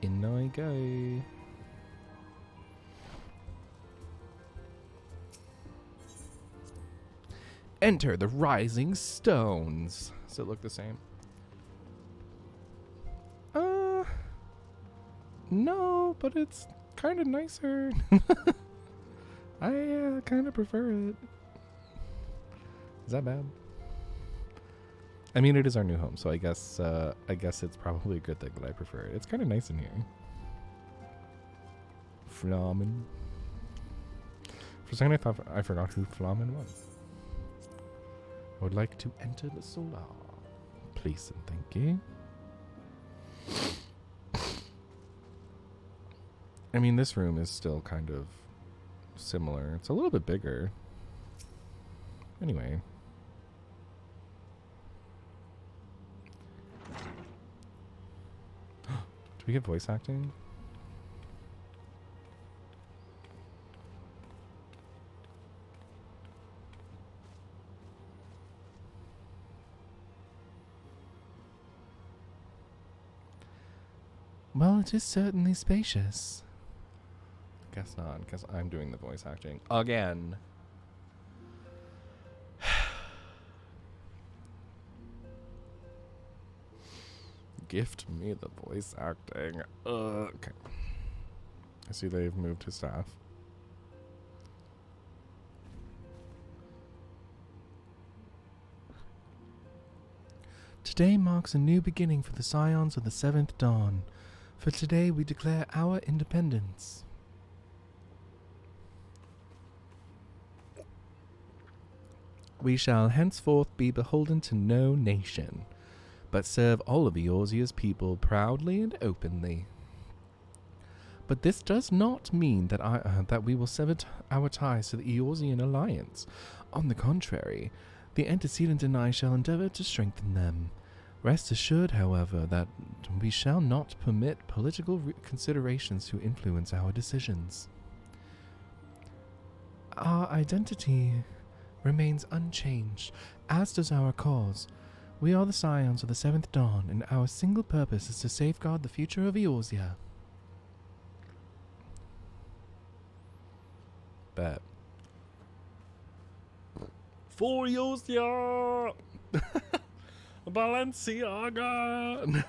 In I go. Enter the Rising Stones. Does it look the same? No, but it's kind of nicer. I kind of prefer it. Is that bad? I mean, it is our new home, so I guess it's probably a good thing that I prefer it. It's kind of nice in here. Flamen. For a second, I thought I forgot who Flamen was. I would like to enter the solar. Please and thank you. I mean, this room is still kind of similar. It's a little bit bigger. Anyway. Do we get voice acting? Well, it is certainly spacious. Guess not. Guess I'm doing the voice acting again. Gift me the voice acting. Okay. I see they've moved his staff. Today marks a new beginning for the Scions of the Seventh Dawn. For today we declare our independence. We shall henceforth be beholden to no nation, but serve all of Eorzea's people proudly and openly. But this does not mean that we will sever our ties to the Eorzean alliance. On the contrary, the antecedent and I shall endeavor to strengthen them. Rest assured, however, that we shall not permit political considerations to influence our decisions. Our identity remains unchanged, as does our cause. We are the Scions of the Seventh Dawn, and our single purpose is to safeguard the future of Eorzea. Bet. Furiosa! Balenciaga!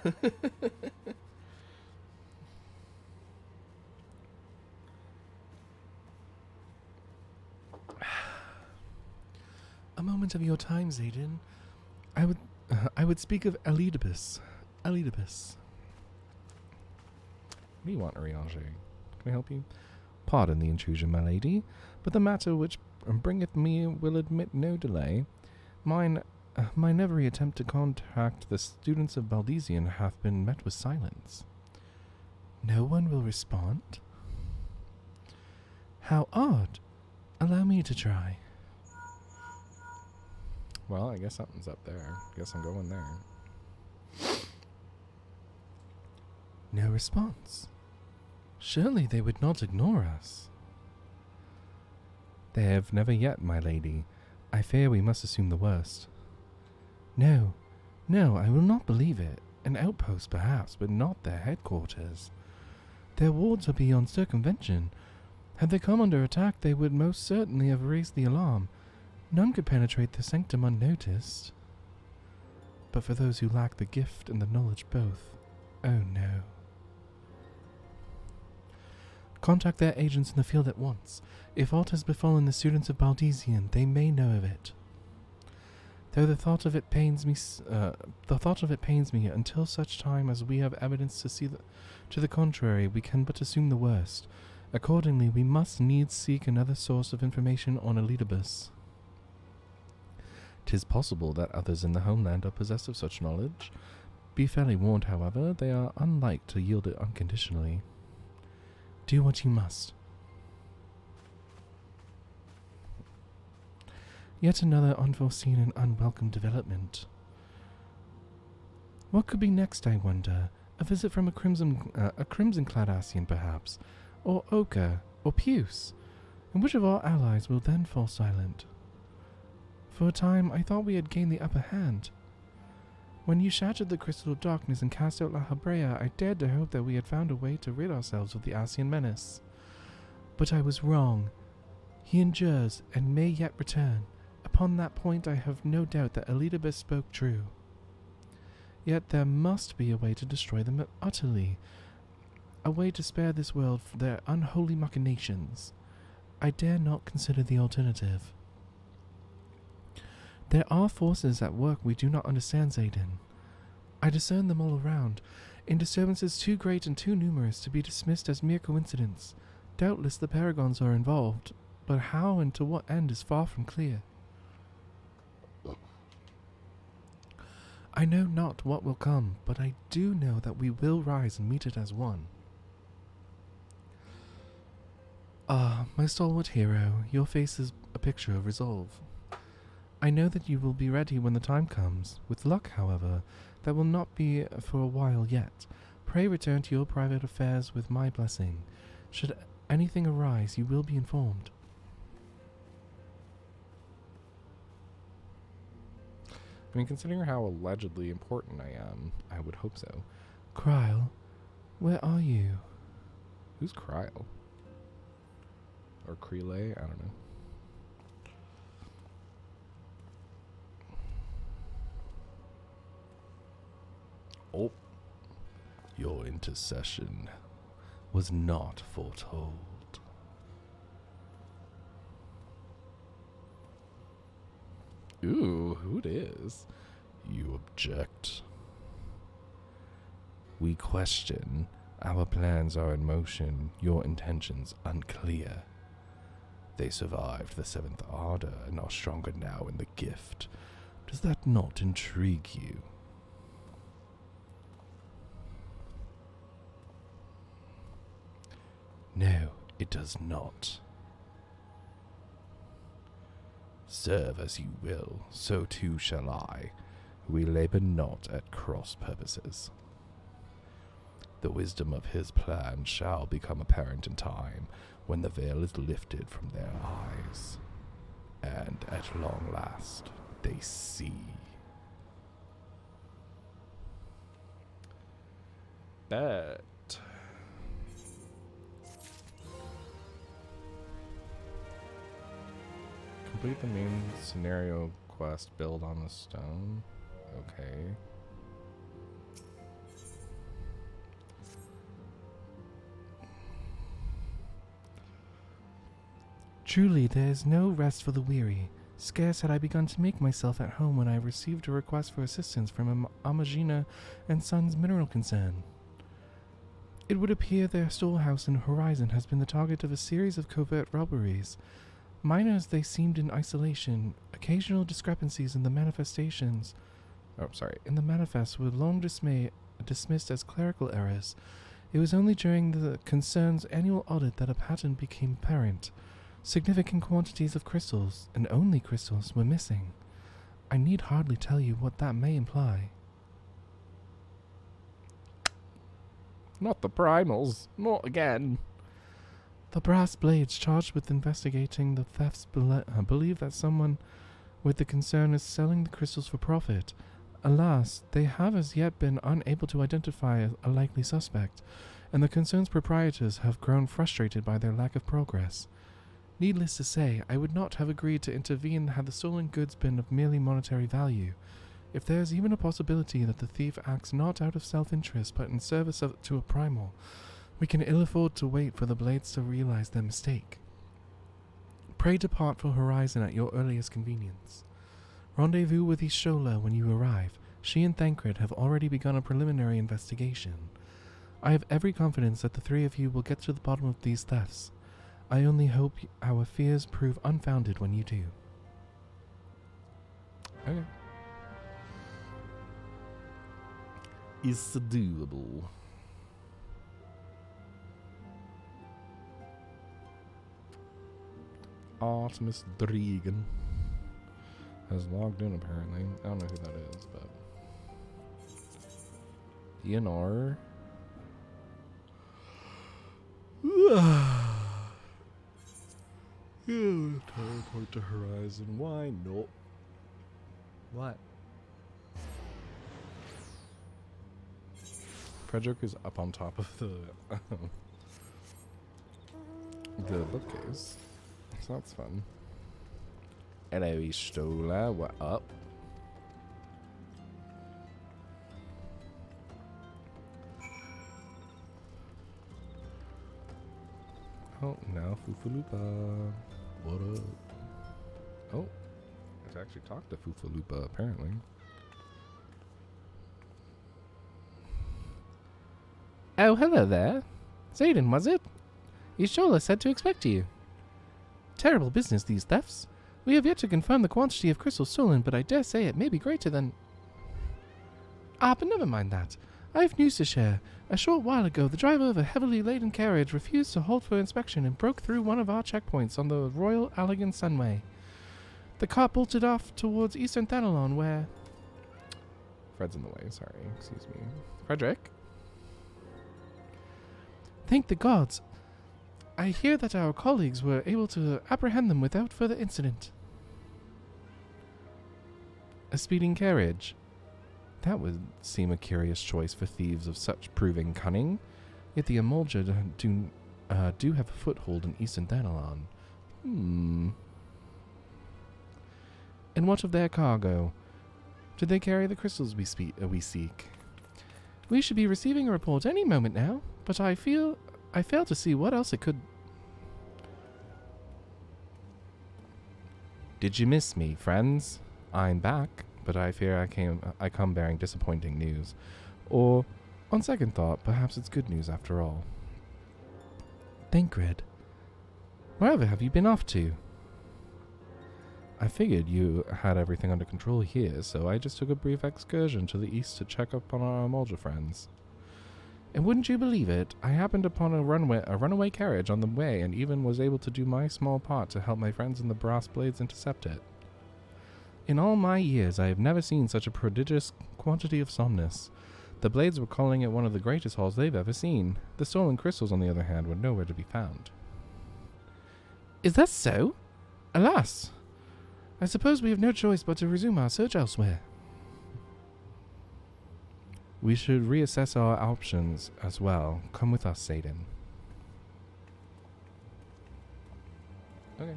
A moment of your time, Zayden. I would speak of Elidibus. Elidibus. What do you want, Ariange? Can I help you? Pardon the intrusion, my lady, but the matter which bringeth me will admit no delay. Mine every attempt to contact the students of Baldesian hath been met with silence. No one will respond? How odd. Allow me to try. Well, I guess something's up there. Guess I'm going there. No response. Surely they would not ignore us. They have never yet, my lady. I fear we must assume the worst. No, I will not believe it. An outpost, perhaps, but not their headquarters. Their wards are beyond circumvention. Had they come under attack, they would most certainly have raised the alarm. None could penetrate the sanctum unnoticed. But for those who lack the gift and the knowledge both, oh no. Contact their agents in the field at once. If aught has befallen the students of Baldesian, they may know of it. Though the thought of it pains me, until such time as we have evidence to the contrary, we can but assume the worst. Accordingly, we must needs seek another source of information on Elidibus. 'Tis possible that others in the homeland are possessed of such knowledge. Be fairly warned, however, they are unlike to yield it unconditionally. Do what you must. Yet another unforeseen and unwelcome development. What could be next, I wonder? A visit from a crimson-clad Asian, perhaps, or Ochre, or Puce. And which of our allies will then fall silent? For a time, I thought we had gained the upper hand. When you shattered the crystal of darkness and cast out La Habrea, I dared to hope that we had found a way to rid ourselves of the Asian menace. But I was wrong. He endures, and may yet return. Upon that point, I have no doubt that Elidibus spoke true. Yet there must be a way to destroy them utterly. A way to spare this world for their unholy machinations. I dare not consider the alternative. There are forces at work we do not understand, Zayden. I discern them all around, in disturbances too great and too numerous to be dismissed as mere coincidence. Doubtless the Paragons are involved, but how and to what end is far from clear. I know not what will come, but I do know that we will rise and meet it as one. Ah, my stalwart hero, your face is a picture of resolve. I know that you will be ready when the time comes. With luck, however, that will not be for a while yet. Pray return to your private affairs with my blessing. Should anything arise, you will be informed. I mean, considering how allegedly important I am, I would hope so. Kryle, where are you? Who's Kryle? Or Krele? I don't know. Oh, your intercession was not foretold. Ooh, who it is? You object. We question. Our plans are in motion, your intentions unclear. They survived the seventh ardor and are stronger now in the gift. Does that not intrigue you? No, it does not. Serve as you will, so too shall I. We labor not at cross purposes. The wisdom of his plan shall become apparent in time, when the veil is lifted from their eyes, and at long last they see. Bet. Complete the main scenario quest, build on the stone. Okay. Truly, there is no rest for the weary. Scarce had I begun to make myself at home when I received a request for assistance from Amagina and Sons Mineral Concern. It would appear their storehouse in Horizon has been the target of a series of covert robberies. Minor as they seemed in isolation, occasional discrepancies in the manifestations, in the manifest were long dismissed as clerical errors. It was only during the concern's annual audit that a pattern became apparent. Significant quantities of crystals, and only crystals, were missing. I need hardly tell you what that may imply. Not the primals. Not again. The brass blades charged with investigating the thefts believe that someone with the concern is selling the crystals for profit. Alas, they have as yet been unable to identify a likely suspect, and the concern's proprietors have grown frustrated by their lack of progress. Needless to say, I would not have agreed to intervene had the stolen goods been of merely monetary value. If there is even a possibility that the thief acts not out of self-interest but in service to a primal, we can ill afford to wait for the blades to realize their mistake. Pray depart for Horizon at your earliest convenience. Rendezvous with Ishola when you arrive. She and Thancred have already begun a preliminary investigation. I have every confidence that the three of you will get to the bottom of these thefts. I only hope our fears prove unfounded when you do. Okay. Is doable. Artemis Dregan has logged in apparently. I don't know who that is, but ENR. Teleport to Horizon. Why not? What? Frederick is up on top of the bookcase. So that's fun. Hello, Istola. What up? Oh, now Fufulupa. What up? Oh, let's actually talk to Fufulupa, apparently. Oh, hello there. Zayden, was it? Ishola said to expect you. Terrible business, these thefts. We have yet to confirm the quantity of crystals stolen, but I dare say it may be greater than... but never mind that. I have news to share. A short while ago, the driver of a heavily laden carriage refused to halt for inspection and broke through one of our checkpoints on the Royal Allegan Sunway. The car bolted off towards Eastern Thanalon, where... Fred's in the way, sorry. Excuse me. Frederick? Thank the gods. I hear that our colleagues were able to apprehend them without further incident. A speeding carriage? That would seem a curious choice for thieves of such proving cunning. Yet the Amolja do have a foothold in Eastern Thanalon. And what of their cargo? Did they carry the crystals we seek? We should be receiving a report any moment now, but I fail to see what else it could... Did you miss me, friends? I'm back, but I fear I come bearing disappointing news. Or, on second thought, perhaps it's good news after all. Thancred, wherever have you been off to? I figured you had everything under control here, so I just took a brief excursion to the east to check up on our Amolja friends. And wouldn't you believe it, I happened upon a runaway carriage on the way and even was able to do my small part to help my friends in the Brass Blades intercept it. In all my years, I have never seen such a prodigious quantity of somnus. The Blades were calling it one of the greatest hauls they've ever seen. The stolen crystals, on the other hand, were nowhere to be found. Is that so? Alas! I suppose we have no choice but to resume our search elsewhere. We should reassess our options as well. Come with us, Satan. Okay.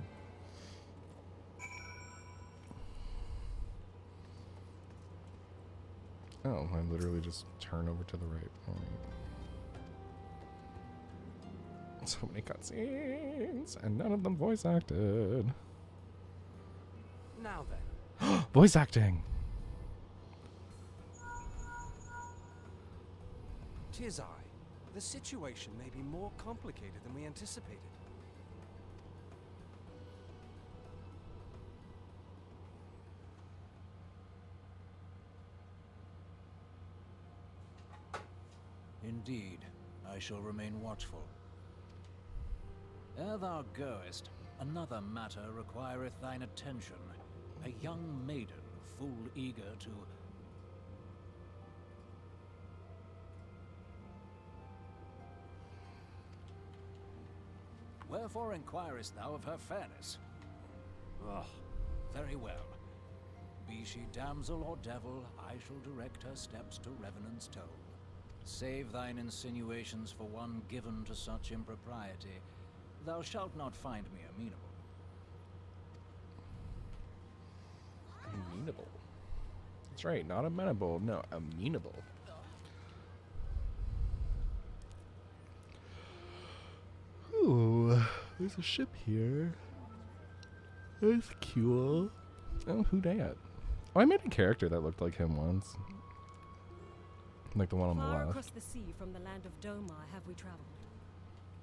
Oh, I literally just turn over to the right. All right. So many cutscenes, and none of them voice acted. Now then. Voice acting! 'Tis I. The situation may be more complicated than we anticipated. Indeed, I shall remain watchful. Ere thou goest, another matter requireth thine attention. A young maiden, full eager to... Wherefore inquirest thou of her fairness? Ah, very well. Be she damsel or devil, I shall direct her steps to Revenant's Toll. Save thine insinuations for one given to such impropriety. Thou shalt not find me amenable. Amenable. That's right, not amenable. No, amenable. Ooh, there's a ship here. That's cool. Oh, who dat? Oh, I made a character that looked like him once. Like the one on the Far left. across the sea from the land of Domar have we traveled.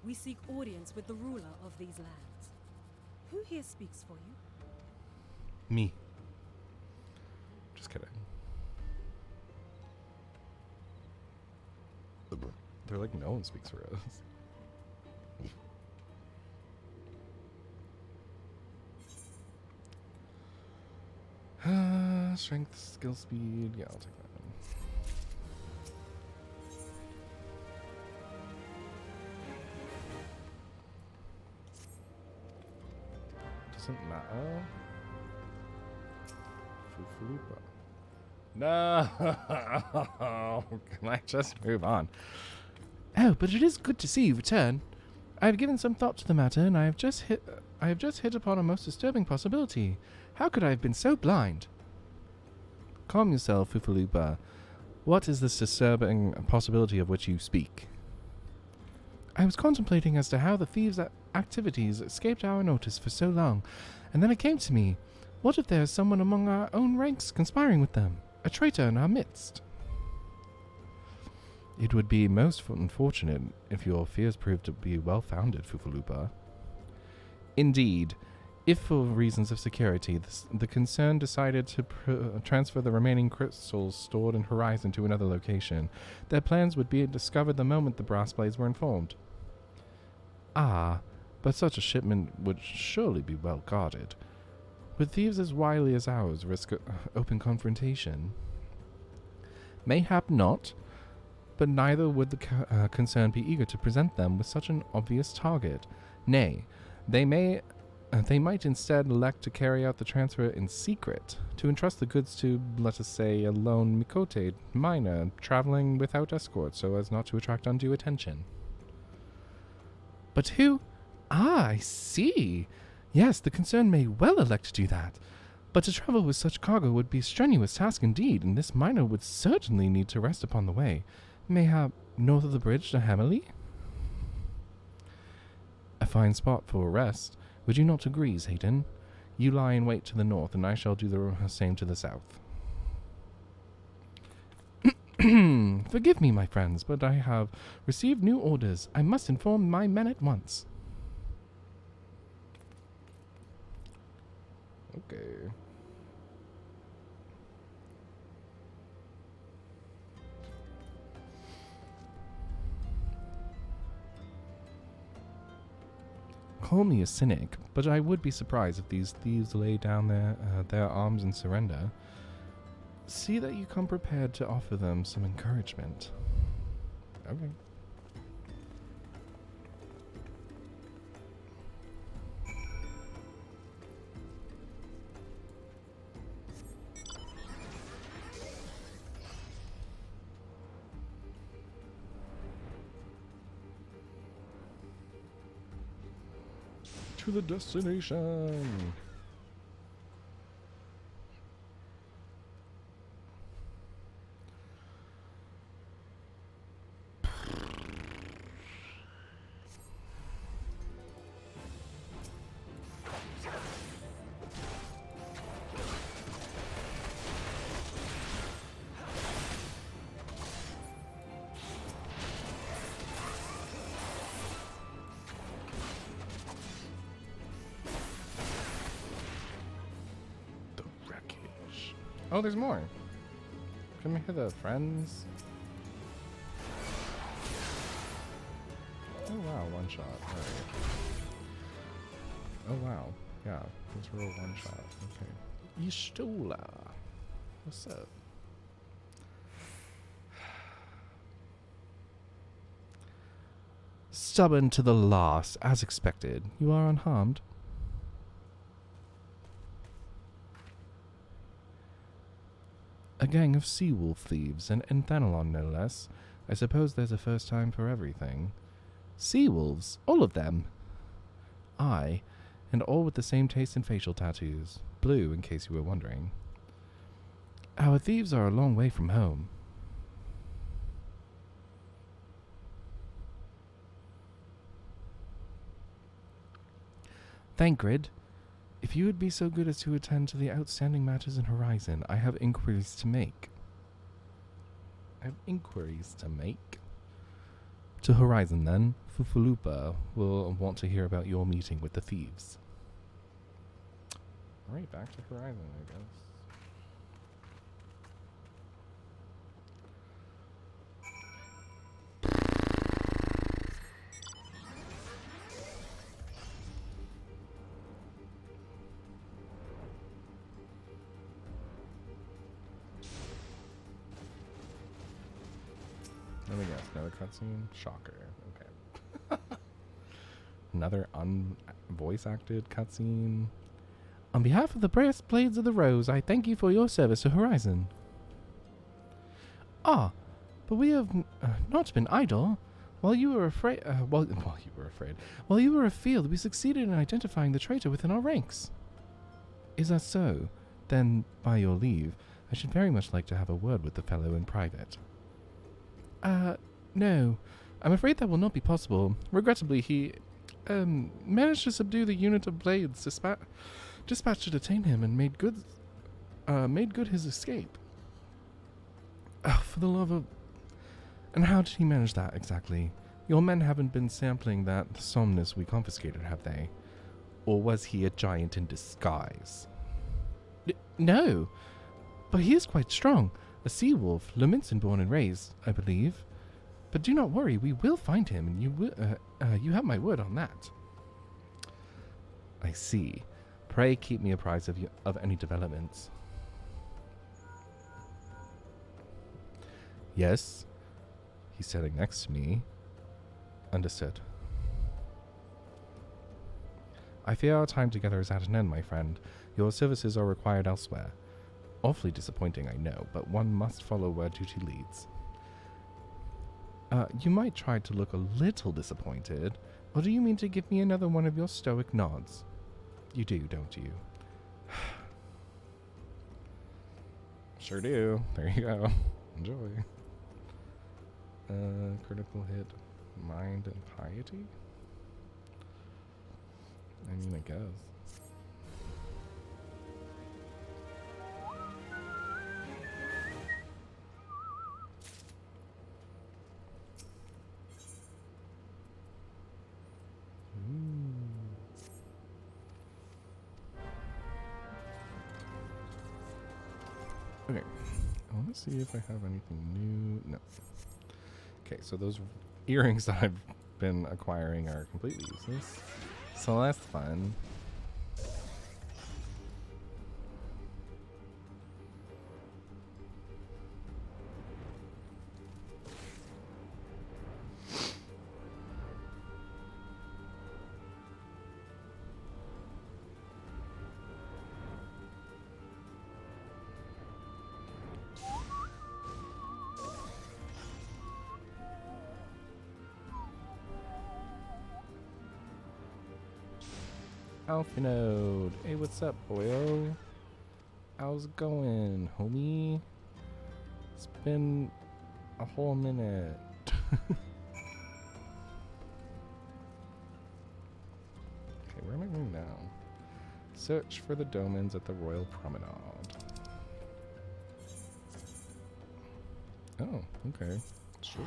We seek audience with the ruler of these lands. Who here speaks for you? Me. Just kidding. They're like, no one speaks for us. Strength, skill, speed. Yeah, I'll take that one. Doesn't matter. Fufalupa. No! Can I just move on? Oh, but it is good to see you return. I have given some thought to the matter, and I have just hit upon a most disturbing possibility. How could I have been so blind? Calm yourself, Fufalupa. What is this disturbing possibility of which you speak? I was contemplating as to how the thieves' activities escaped our notice for so long, and then it came to me, what if there is someone among our own ranks conspiring with them? A traitor in our midst? It would be most unfortunate if your fears proved to be well-founded, Fufalupa. Indeed, if for reasons of security, the concern decided to transfer the remaining crystals stored in Horizon to another location, their plans would be discovered the moment the brass blades were informed. Ah, but such a shipment would surely be well guarded. Would thieves as wily as ours risk open confrontation? Mayhap not, but neither would the concern be eager to present them with such an obvious target. Nay, they might instead elect to carry out the transfer in secret, to entrust the goods to, let us say, a lone Mikote miner traveling without escort so as not to attract undue attention. But who? Ah, I see. Yes, the concern may well elect to do that. But to travel with such cargo would be a strenuous task indeed, and this miner would certainly need to rest upon the way. Mayhap north of the bridge to Hemily? A fine spot for a rest. Would you not agree, Zayden? You lie in wait to the north, and I shall do the same to the south. Forgive me, my friends, but I have received new orders. I must inform my men at once. Okay. Call me a cynic, but I would be surprised if these thieves lay down their arms and surrender. See that you come prepared to offer them some encouragement. Okay. To the destination. Oh, there's more. Can we hear the friends? Oh wow, one shot. Alright. Oh wow. Yeah, those were a one shot. Okay. Ishtola. What's up? Stubborn to the last, as expected. You are unharmed. A gang of sea-wolf thieves, and Enthanalon no less. I suppose there's a first time for everything. Sea-wolves? All of them? Aye, and all with the same taste in facial tattoos. Blue, in case you were wondering. Our thieves are a long way from home. Thancred, if you would be so good as to attend to the outstanding matters in Horizon, I have inquiries to make. I have inquiries to make. To Horizon, then. Fufulupa will want to hear about your meeting with the thieves. Alright, back to Horizon, I guess. Let me guess, another cutscene? Shocker. Okay. Another voice acted cutscene. On behalf of the brass blades of the Rose, I thank you for your service to Horizon. Ah, but we have not been idle. While you were afraid, while you were afield, we succeeded in identifying the traitor within our ranks. Is that so? Then, by your leave, I should very much like to have a word with the fellow in private. No. I'm afraid that will not be possible. Regrettably, he, managed to subdue the unit of blades dispatched to detain him and made good his escape. Oh, for the love of... And how did he manage that, exactly? Your men haven't been sampling that somnus we confiscated, have they? Or was he a giant in disguise? No, but he is quite strong. A sea-wolf, Leminson born and raised, I believe. But do not worry, we will find him, and you have my word on that. I see. Pray keep me apprised of any developments. Yes. He's sitting next to me. Understood. I fear our time together is at an end, my friend. Your services are required elsewhere. Awfully disappointing, I know, but one must follow where duty leads. You might try to look a little disappointed, or do you mean to give me another one of your stoic nods? You do, don't you? Sure do. There you go. Enjoy. Critical hit, mind and piety? I mean, I guess. Okay, I want to see if I have anything new. No. Okay, so those earrings that I've been acquiring are completely useless. So that's fun. Alphinode. Hey, what's up, boyo? How's it going, homie? It's been a whole minute. Okay, where am I going now? Search for the domens at the Royal Promenade. Oh, okay. Sure.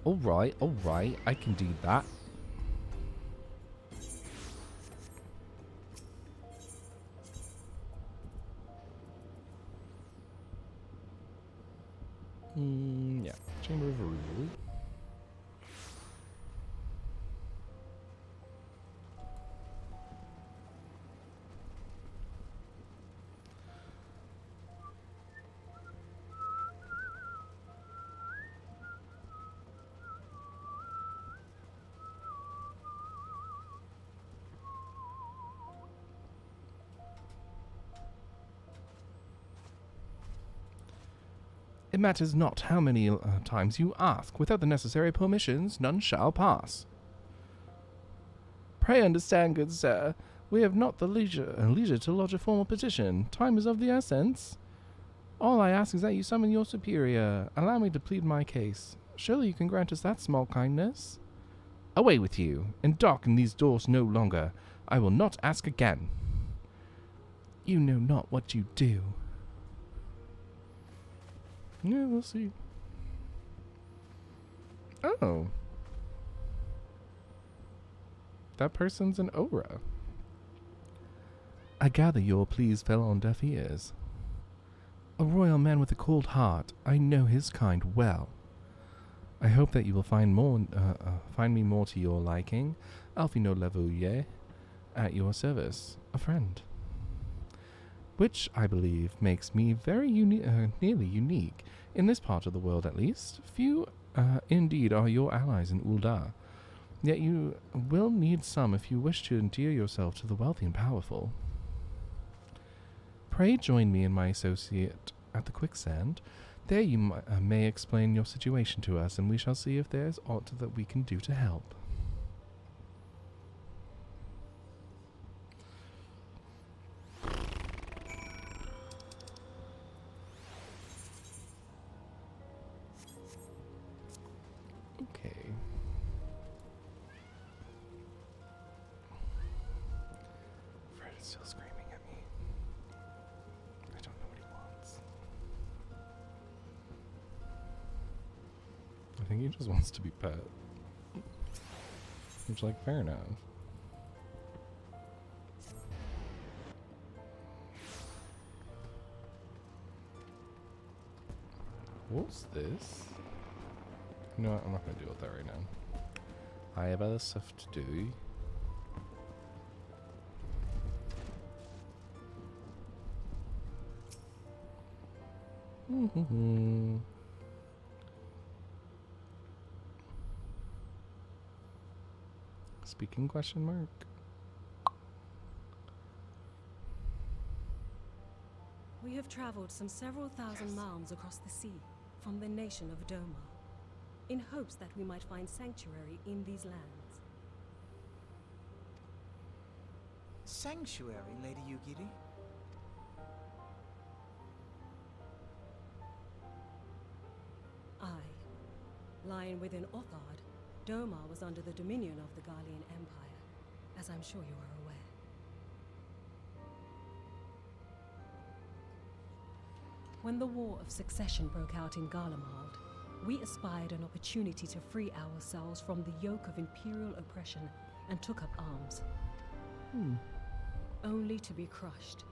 Alright, I can do that. Chamber of Rule. It matters not how many times you ask. Without the necessary permissions, none shall pass. Pray understand, good sir, we have not the leisure to lodge a formal petition. Time is of the essence. All I ask is that you summon your superior. Allow me to plead my case. Surely you can grant us that small kindness? Away with you, and darken these doors no longer. I will not ask again. You know not what you do. Yeah, we'll see. Oh. That person's an Aura. I gather your pleas fell on deaf ears. A royal man with a cold heart. I know his kind well. I hope that you will find me more to your liking. Alfino Levouillet, at your service, a friend. Which, I believe, makes me very nearly unique, in this part of the world at least. Few, indeed, are your allies in Ul'dah, yet you will need some if you wish to endear yourself to the wealthy and powerful. Pray join me and my associate at the quicksand. There you may explain your situation to us, and we shall see if there is aught that we can do to help. Okay. Fred is still screaming at me. I don't know what he wants. I think he just wants to be pet. Which, like, fair enough. What's this? You know what? I'm not going to deal with that right now. I have other stuff to do. Speaking question mark? We have traveled some several thousand miles across the sea from the nation of Doma, in hopes that we might find sanctuary in these lands. Sanctuary, Lady Yugiri? Aye. Lying within Othard, Doma was under the dominion of the Garlean Empire, as I'm sure you are aware. When the War of Succession broke out in Garlemald, we espied an opportunity to free ourselves from the yoke of imperial oppression and took up arms. Only to be crushed.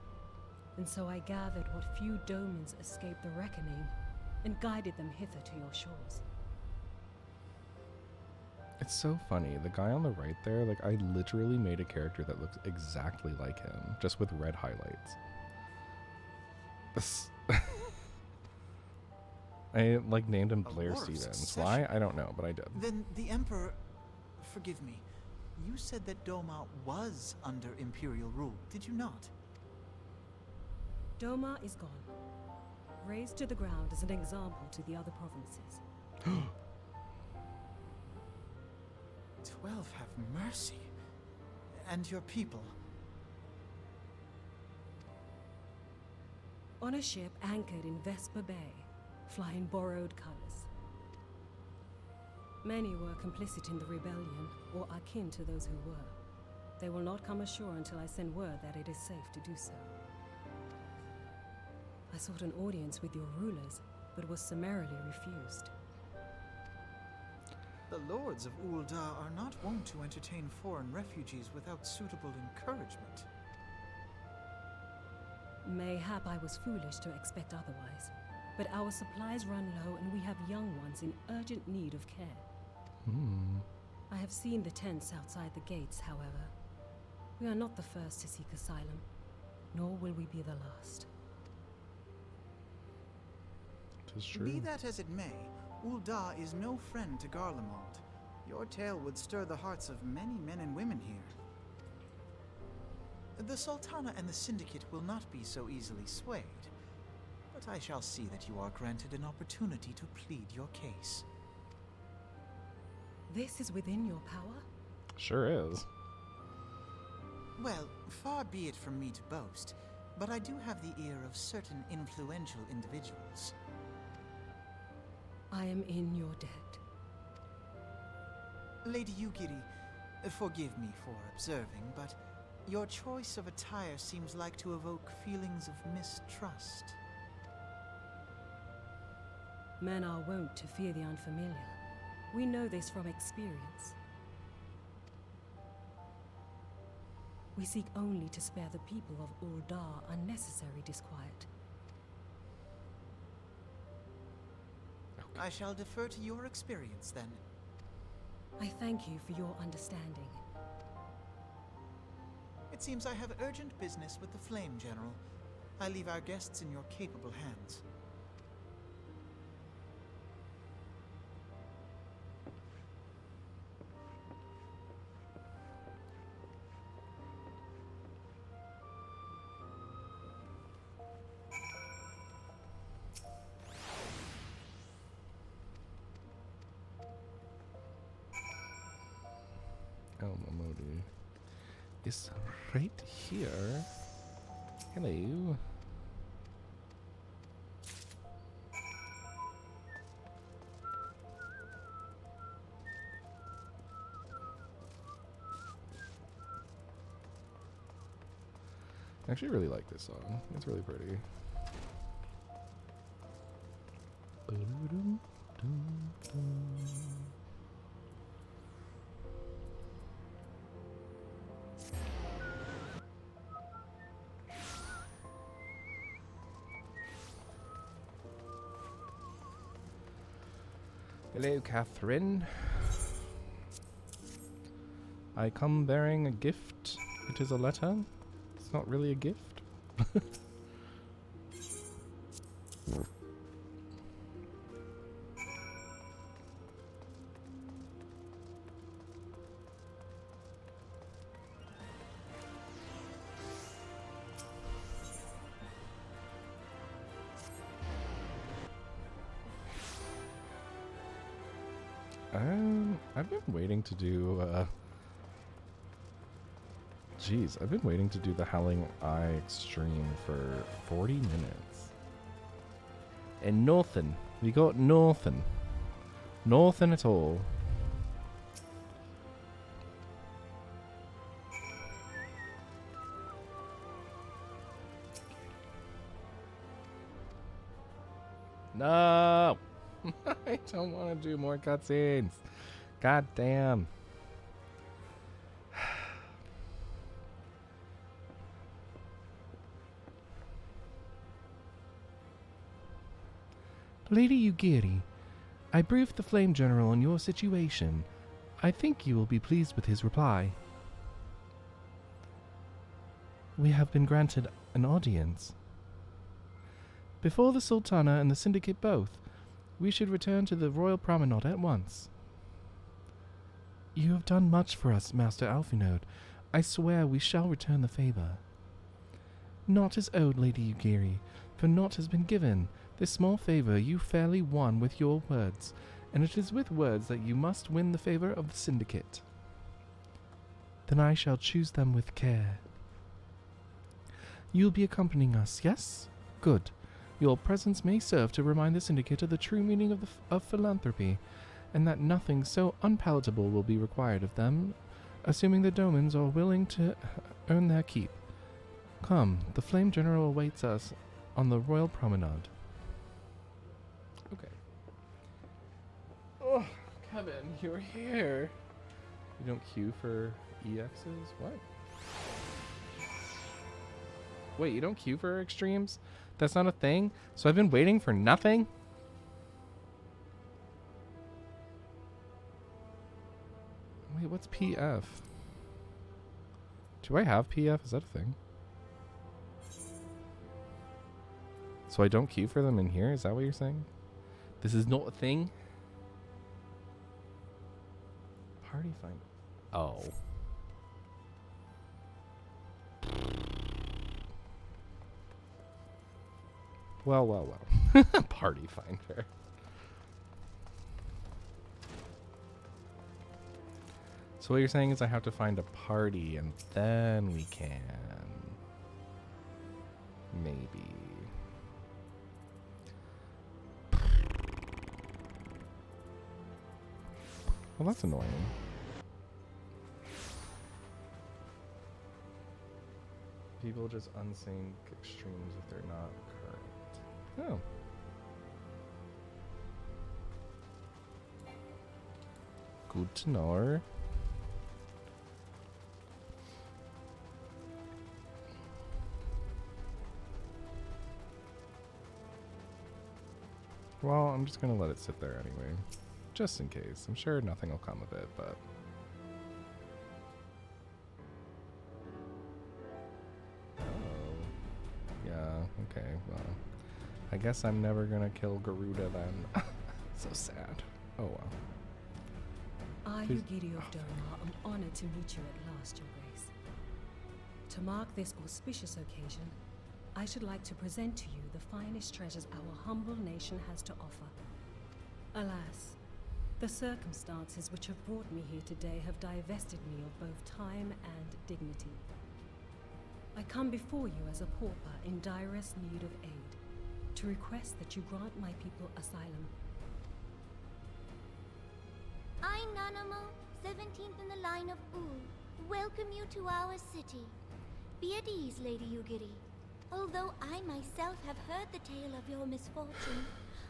And so I gathered what few Domans escaped the reckoning and guided them hither to your shores. It's so funny. The guy on the right there, like, I literally made a character that looks exactly like him, just with red highlights. This I, like, named him Blair Stevens. Why? I don't know, but I did. Then the Emperor... Forgive me. You said that Doma was under Imperial rule, did you not? Doma is gone. Razed to the ground as an example to the other provinces. 12 have mercy. And your people? On a ship anchored in Vesper Bay, flying borrowed colors. Many were complicit in the rebellion, or akin to those who were. They will not come ashore until I send word that it is safe to do so. I sought an audience with your rulers, but was summarily refused. The lords of Ul'dah are not wont to entertain foreign refugees without suitable encouragement. Mayhap I was foolish to expect otherwise. but our supplies run low and we have young ones in urgent need of care. Hmm. I have seen the tents outside the gates, however. We are not the first to seek asylum, nor will we be the last. Tis true. Be that as it may, Ul'dah is no friend to Garlemald. Your tale would stir the hearts of many men and women here. The Sultana and the Syndicate will not be so easily swayed, but I shall see that you are granted an opportunity to plead your case. This is within your power? Sure is. Well, far be it from me to boast, but I do have the ear of certain influential individuals. I am in your debt. Lady Yugiri, forgive me for observing, but your choice of attire seems like to evoke feelings of mistrust. Men are wont to fear the unfamiliar. We know this from experience. We seek only to spare the people of Ul'dah unnecessary disquiet. I shall defer to your experience, then. I thank you for your understanding. It seems I have urgent business with the Flame General. I leave our guests in your capable hands. Modi is right here. Hello. I actually really like this song. It's really pretty. Hello, Catherine. I come bearing a gift. It is a letter. It's not really a gift. I've been waiting to do, I've been waiting to do the Howling Eye Extreme for 40 minutes. And nothing. We got nothing. Nothing at all. No! I don't want to do more cutscenes. God damn. Lady Yugiri, I briefed the Flame General on your situation. I think you will be pleased with his reply. We have been granted an audience. Before the Sultana and the Syndicate both, we should return to the Royal Promenade at once. You have done much for us, Master Alfinode. I swear we shall return the favor. Naught is owed, Lady Yugiri, for naught has been given. This small favor you fairly won with your words, and it is with words that you must win the favor of the Syndicate. Then I shall choose them with care. You'll be accompanying us, yes? Good. Your presence may serve to remind the Syndicate of the true meaning of philanthropy, and that nothing so unpalatable will be required of them, assuming the Domans are willing to earn their keep. Come, the Flame General awaits us on the Royal Promenade. Okay. Oh, Kevin, you're here. You don't queue for EXs? What? Wait, you don't queue for extremes? That's not a thing? So I've been waiting for nothing? Wait, what's PF? Do I have PF? Is that a thing? So I don't queue for them in here? Is that what you're saying? This is not a thing? Party find. Oh. Well. Party finder. So what you're saying is I have to find a party and then we can. Maybe. Well, that's annoying. People just unsync extremes if they're not current. Oh. Good to know. Well, I'm just gonna let it sit there anyway. Just in case. I'm sure nothing will come of it, but... Oh. Yeah, okay, well. I guess I'm never gonna kill Garuda then. So sad. Oh well. I, Ugiri of Domar, am honored to meet you at last, Your Grace. To mark this auspicious occasion, I should like to present to you the finest treasures our humble nation has to offer. Alas, the circumstances which have brought me here today have divested me of both time and dignity. I come before you as a pauper in direst need of aid, to request that you grant my people asylum. I, Nanamo, 17th in the line of Ul, welcome you to our city. Be at ease, Lady Ugiri. Although I myself have heard the tale of your misfortune,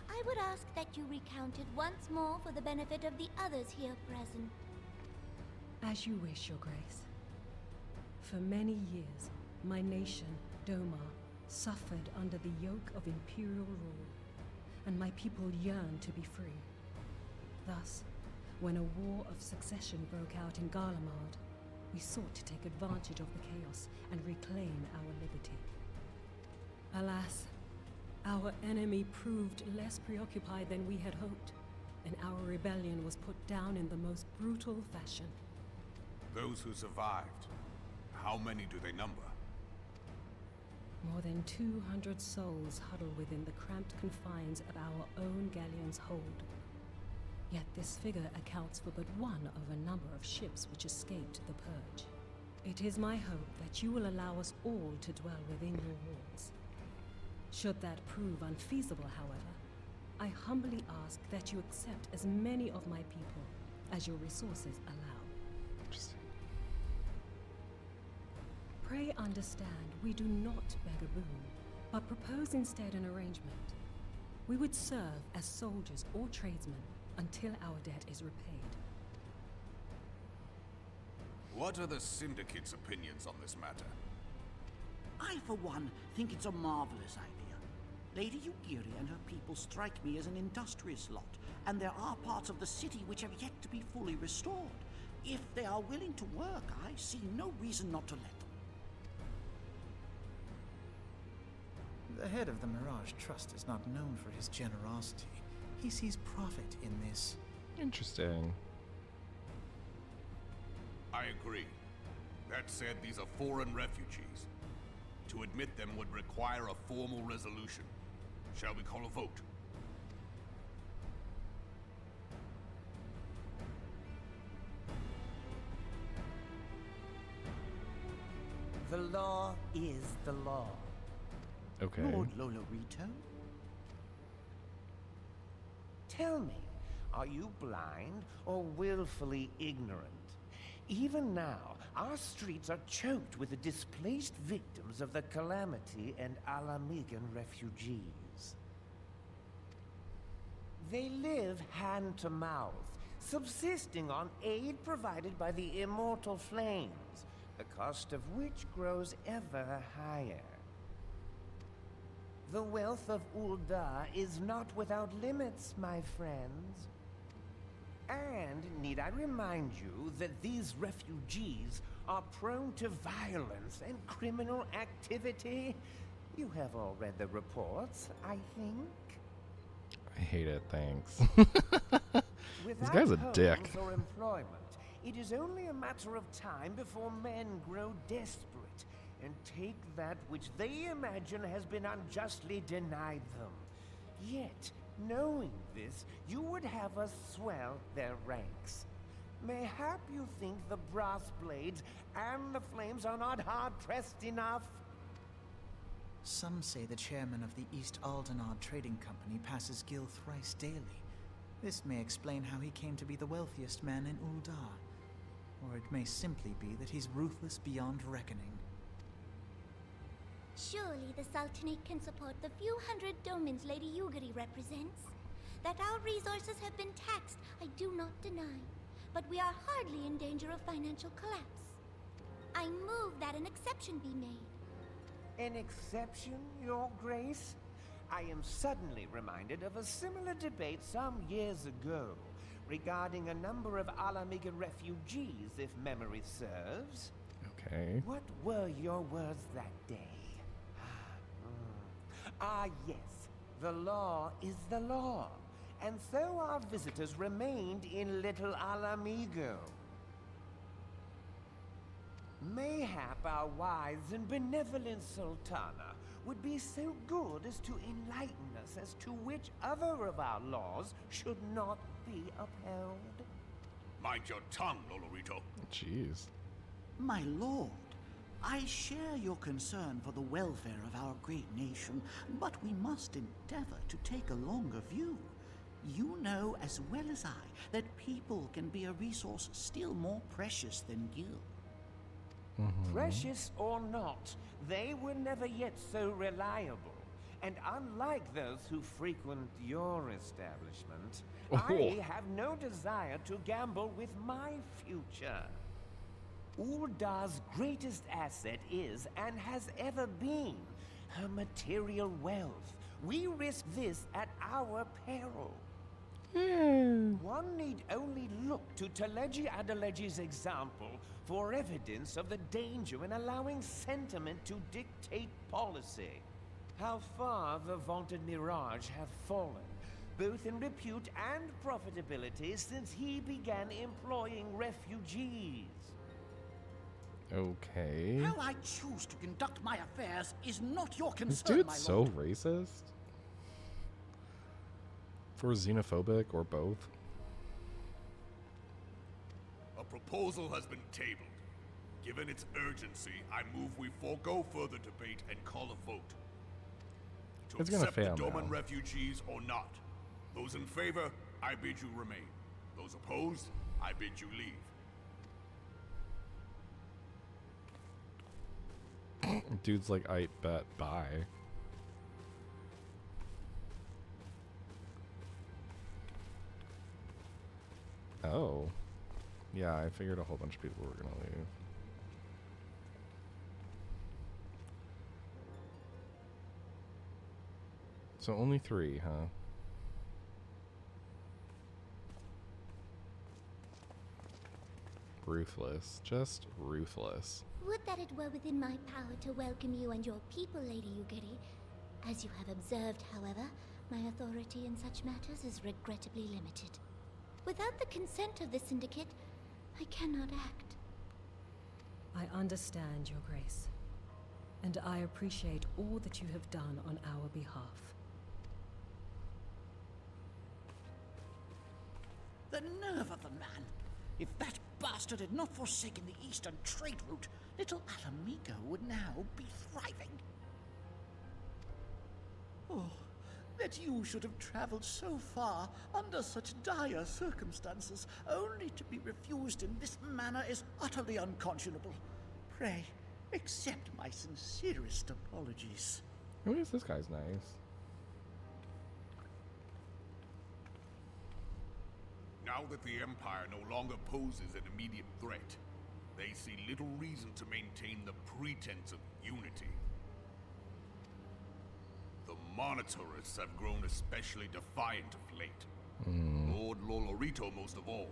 I would ask that you recount it once more for the benefit of the others here present. As you wish, Your Grace. For many years, my nation, Domar, suffered under the yoke of imperial rule, and my people yearned to be free. Thus, when a war of succession broke out in Garlemald, we sought to take advantage of the chaos and reclaim our liberty. Alas, our enemy proved less preoccupied than we had hoped, and our rebellion was put down in the most brutal fashion. Those who survived, how many do they number? More than 200 souls huddle within the cramped confines of our own galleon's hold. Yet this figure accounts for but one of a number of ships which escaped the purge. It is my hope that you will allow us all to dwell within your walls. Should that prove unfeasible, however, I humbly ask that you accept as many of my people as your resources allow. Interesting. Pray understand, we do not beg a boon, but propose instead an arrangement. We would serve as soldiers or tradesmen until our debt is repaid. What are the Syndicate's opinions on this matter? I, for one, think it's a marvelous idea. Lady Ugiri and her people strike me as an industrious lot, and there are parts of the city which have yet to be fully restored. If they are willing to work, I see no reason not to let them. The head of the Mirage Trust is not known for his generosity. He sees profit in this. Interesting. I agree. That said, these are foreign refugees. To admit them would require a formal resolution. Shall we call a vote? The law is the law. Okay. Lord Lolorito? Tell me, are you blind or willfully ignorant? Even now, our streets are choked with the displaced victims of the Calamity and Alamigan refugees. They live hand to mouth, subsisting on aid provided by the immortal flames, the cost of which grows ever higher. The wealth of Uldar is not without limits, my friends. And need I remind you that these refugees are prone to violence and criminal activity? You have all read the reports, I think. I hate it, thanks. This Without guy's a homes dick. or employment, it is only a matter of time before men grow desperate and take that which they imagine has been unjustly denied them. Yet, knowing this, you would have us swell their ranks. Mayhap you think the brass blades and the flames are not hard-pressed enough? Some say the chairman of the East Aldenard Trading Company passes Gil thrice daily. This may explain how he came to be the wealthiest man in Uldar. Or it may simply be that he's ruthless beyond reckoning. Surely the Sultanate can support the few hundred domins Lady Yugiri represents. That our resources have been taxed, I do not deny. But we are hardly in danger of financial collapse. I move that an exception be made. An exception, Your Grace? I am suddenly reminded of a similar debate some years ago regarding a number of Alamiga refugees, if memory serves. Okay. What were your words that day? Yes. The law is the law. And so our visitors remained in Little Alamigo. Mayhap our wise and benevolent Sultana would be so good as to enlighten us as to which other of our laws should not be upheld. Mind your tongue, Lolorito. Jeez. My lord, I share your concern for the welfare of our great nation, but we must endeavor to take a longer view. You know as well as I that people can be a resource still more precious than gil. Precious or not, they were never yet so reliable. And unlike those who frequent your establishment, I have no desire to gamble with my future. Uldar's greatest asset is, and has ever been, her material wealth. We risk this at our peril. One need only look to Teleji Adeleji's example for evidence of the danger in allowing sentiment to dictate policy. How far the vaunted Mirage have fallen, both in repute and profitability, since he began employing refugees. Okay. How I choose to conduct my affairs is not your This concern, dude's my so lord. racist. Or xenophobic, or both. A proposal has been tabled. Given its urgency, I move we forego further debate and call a vote. To It's gonna accept the fail Doman now. refugees or not. Those in favor, I bid you remain. Those opposed, I bid you leave. Dude's like, I bet, bye. Oh. Yeah, I figured a whole bunch of people were gonna leave. So only 3, huh? Ruthless. Just ruthless. Would that it were within my power to welcome you and your people, Lady Yugiri. As you have observed, however, my authority in such matters is regrettably limited. Without the consent of the Syndicate, I cannot act. I understand, Your Grace, and I appreciate all that you have done on our behalf. The nerve of the man! If that bastard had not forsaken the eastern trade route, Little Alamigo would now be thriving. Oh, that you should have traveled so far under such dire circumstances, only to be refused in this manner is utterly unconscionable. Pray, accept my sincerest apologies. Who is this guy's nice? Now that the Empire no longer poses an immediate threat, they see little reason to maintain the pretense of unity. The monitorists have grown especially defiant of late. Lord Lolorito most of all.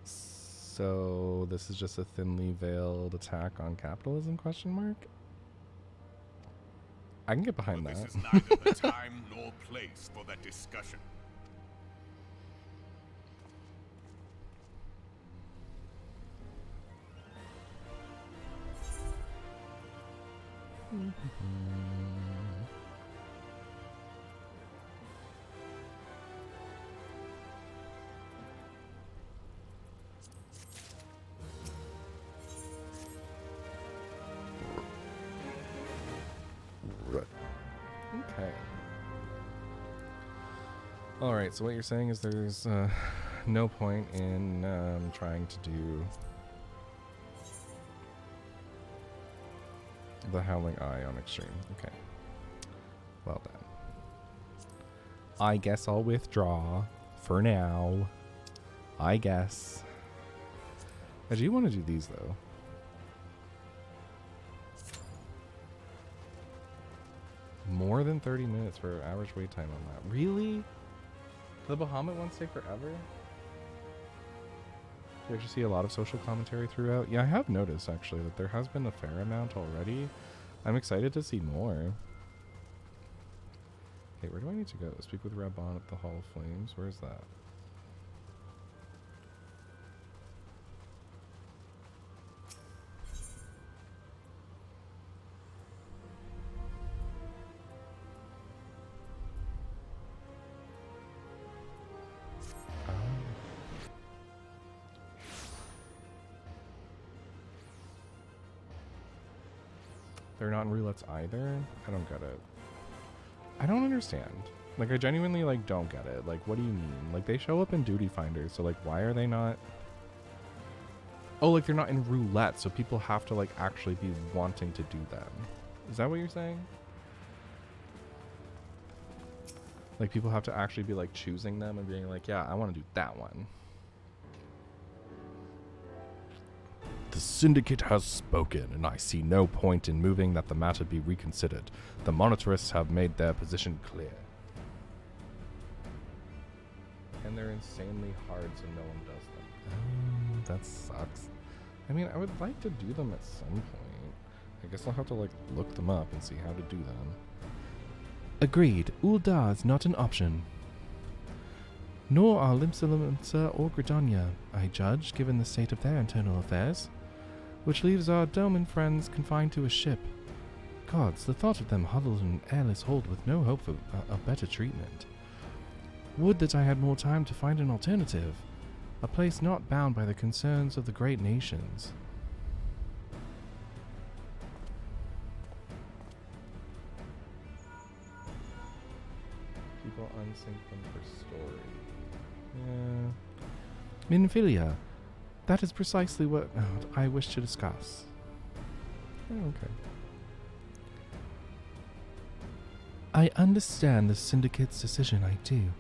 So this is just a thinly veiled attack on capitalism, question mark? I can get behind But that. this is neither the time nor place for that discussion. Okay. Alright, so what you're saying is there's no point in trying to do the Howling Eye on Extreme. Okay. Well then. I guess I'll withdraw for now. I guess. I do want to do these though. More than 30 minutes for average wait time on that. Really? The Bahamut ones take forever? Do you actually see a lot of social commentary throughout? Yeah, I have noticed actually that there has been a fair amount already. I'm excited to see more. Okay, where do I need to go? Speak with Rabban at the Hall of Flames. Where's that? They're not in roulettes either? I don't get it. I don't understand. Like, I genuinely, like, don't get it. Like, what do you mean? Like, they show up in Duty Finder, so, like, why are they not... Oh, like, they're not in roulette, so people have to, like, actually be wanting to do them. Is that what you're saying? Like, people have to actually be, like, choosing them and being like, yeah, I want to do that one. The Syndicate has spoken, and I see no point in moving that the matter be reconsidered. The Monitorists have made their position clear. And they're insanely hard, so no one does them. That sucks. I mean, I would like to do them at some point. I guess I'll have to, like, look them up and see how to do them. Agreed. Ul'dah is not an option. Nor are Limsa or Gridania, I judge, given the state of their internal affairs. Which leaves our Doman friends confined to a ship. Gods, the thought of them huddled in an airless hold with no hope of better treatment. Would that I had more time to find an alternative. A place not bound by the concerns of the great nations. People unsync them for story. Yeah. Minfilia, that is precisely what I wish to discuss. Oh, okay. I understand the Syndicate's decision, I do.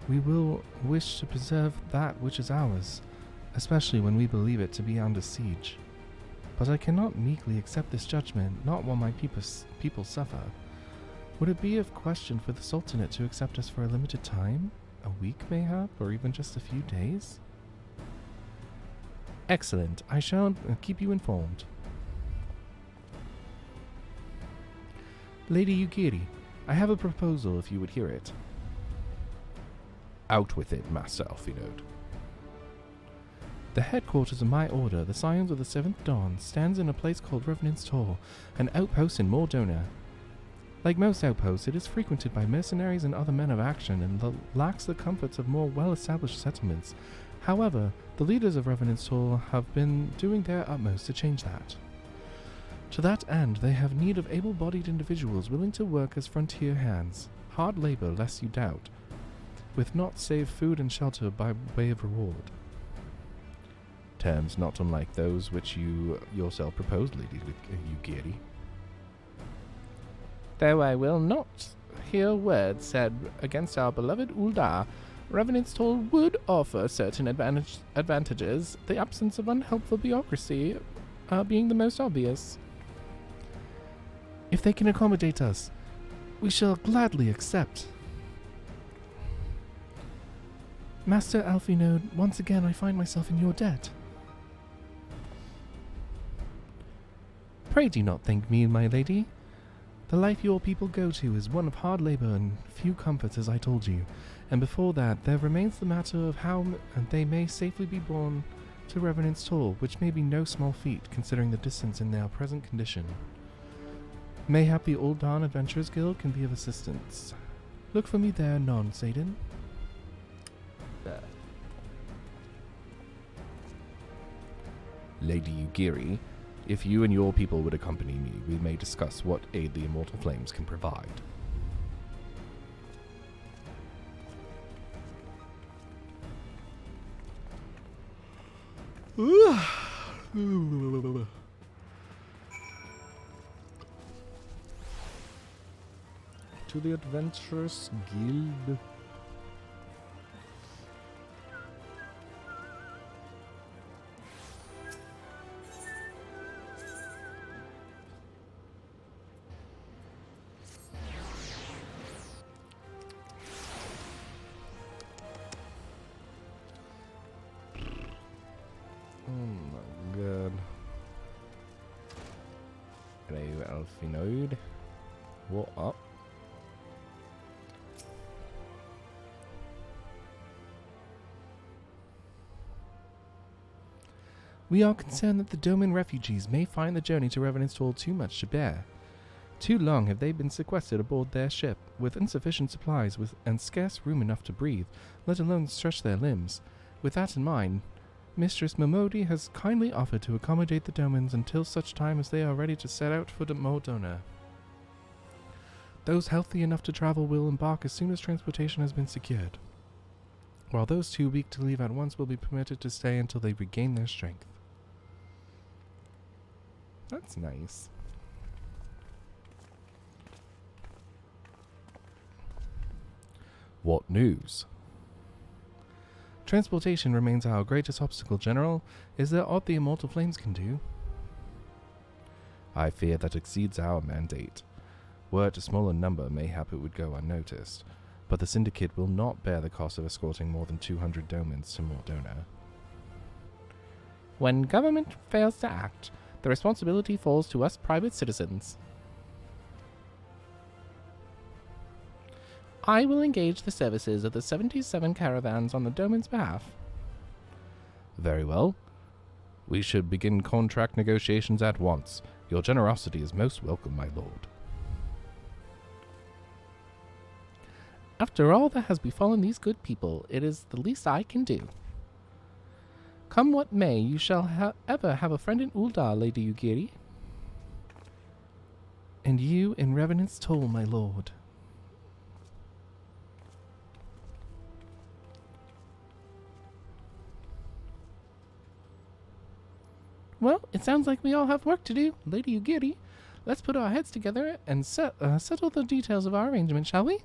We will wish to preserve that which is ours, especially when we believe it to be under siege. But I cannot meekly accept this judgment, not while my people suffer. Would it be of question for the Sultanate to accept us for a limited time? A week, mayhap, or even just a few days? Excellent. I shall keep you informed. Lady Yugiri, I have a proposal if you would hear it. Out with it, Master Alphinaud. The headquarters of my order, the Scions of the Seventh Dawn, stands in a place called Revenant's Tor, an outpost in Mordona. Like most outposts, it is frequented by mercenaries and other men of action and lacks the comforts of more well-established settlements. However, the leaders of Revenant's Tor have been doing their utmost to change that. To that end, they have need of able-bodied individuals willing to work as frontier hands, hard labor lest you doubt, with naught save food and shelter by way of reward. Terms not unlike those which you yourself proposed, Lady Yugiri. Though I will not hear words said against our beloved Ul'dah, Revenant's Tor would offer certain advantages, the absence of unhelpful bureaucracy being the most obvious. If they can accommodate us, We shall gladly accept. Master Alfinode, once again I find myself in your debt. Pray do not thank me, my lady. The life your people go to is one of hard labor and few comforts, as I told you, and before that there remains the matter of how they may safely be borne to Revenant's Toll, which may be no small feat, considering the distance in their present condition. Mayhap the Old Dawn Adventurers Guild can be of assistance. Look for me there anon, Satan. Lady Ugiri, if you and your people would accompany me, we may discuss what aid the Immortal Flames can provide. To the Adventurers Guild. Alfinode, what up? We are concerned that the Doman refugees may find the journey to Revenant's Toll too much to bear. Too long have they been sequestered aboard their ship, with insufficient supplies and scarce room enough to breathe, let alone stretch their limbs. With that in mind, Mistress Momodi has kindly offered to accommodate the Domans until such time as they are ready to set out for the Mordona. Those healthy enough to travel will embark as soon as transportation has been secured, while those too weak to leave at once will be permitted to stay until they regain their strength. That's nice. What news? Transportation remains our greatest obstacle, General. Is there aught the Immortal Flames can do? I fear that exceeds our mandate. Were it a smaller number, mayhap it would go unnoticed, but the Syndicate will not bear the cost of escorting more than 200 Domans to Mordona. When government fails to act, the responsibility falls to us private citizens. I will engage the services of the 77 caravans on the Doman's behalf. Very well. We should begin contract negotiations at once. Your generosity is most welcome, my lord. After all that has befallen these good people, it is the least I can do. Come what may, you shall ever have a friend in Uldar, Lady Ugiri. And you in Revenant's Toll, my lord. Well, it sounds like we all have work to do, Lady Ugiri. Let's put our heads together and settle the details of our arrangement, shall we?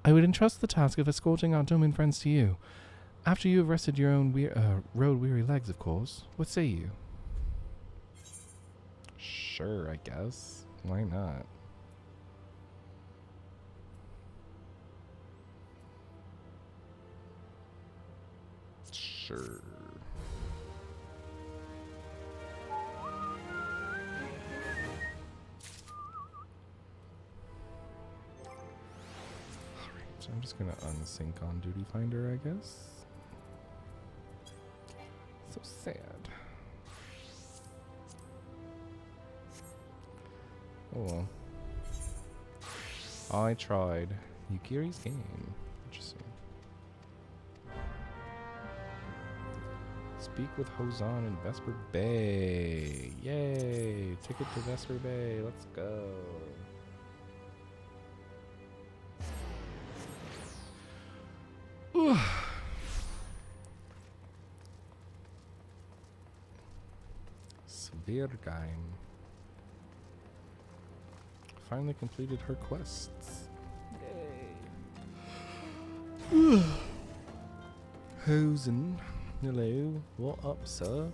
I would entrust the task of escorting our Doman friends to you. After you have rested your own road-weary legs, of course. What say you? Sure, I guess. Why not? Sure. So I'm just gonna unsync on Duty Finder, I guess. So sad. Oh well. I tried. Yukiri's game. Interesting. Speak with Hozan in Vesper Bay. Yay! Ticket to Vesper Bay. Let's go. Svirgheim finally completed her quests. Yay! Hosen, hello. What up, sir?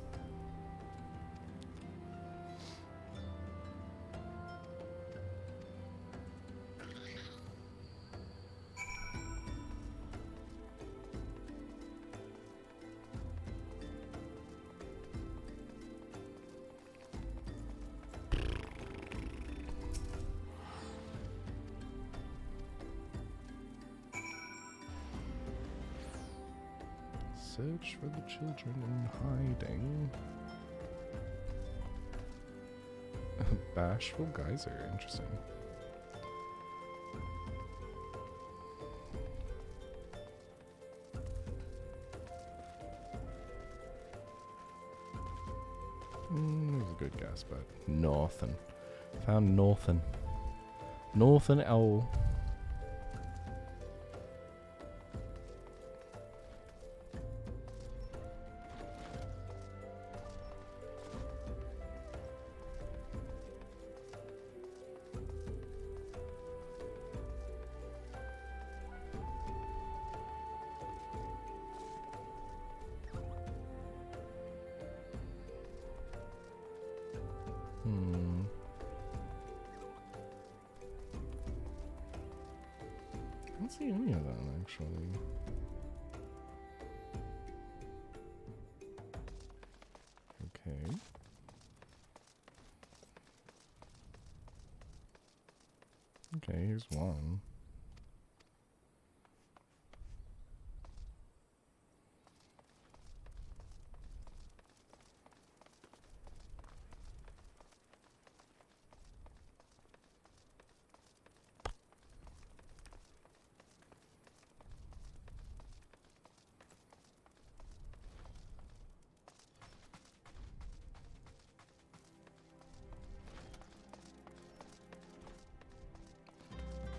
Search for the children in hiding. Bashful geyser, interesting. There's a good guess, but Northern. Found Northern. Northern Owl. I don't see any of them actually. Okay. Okay, here's one.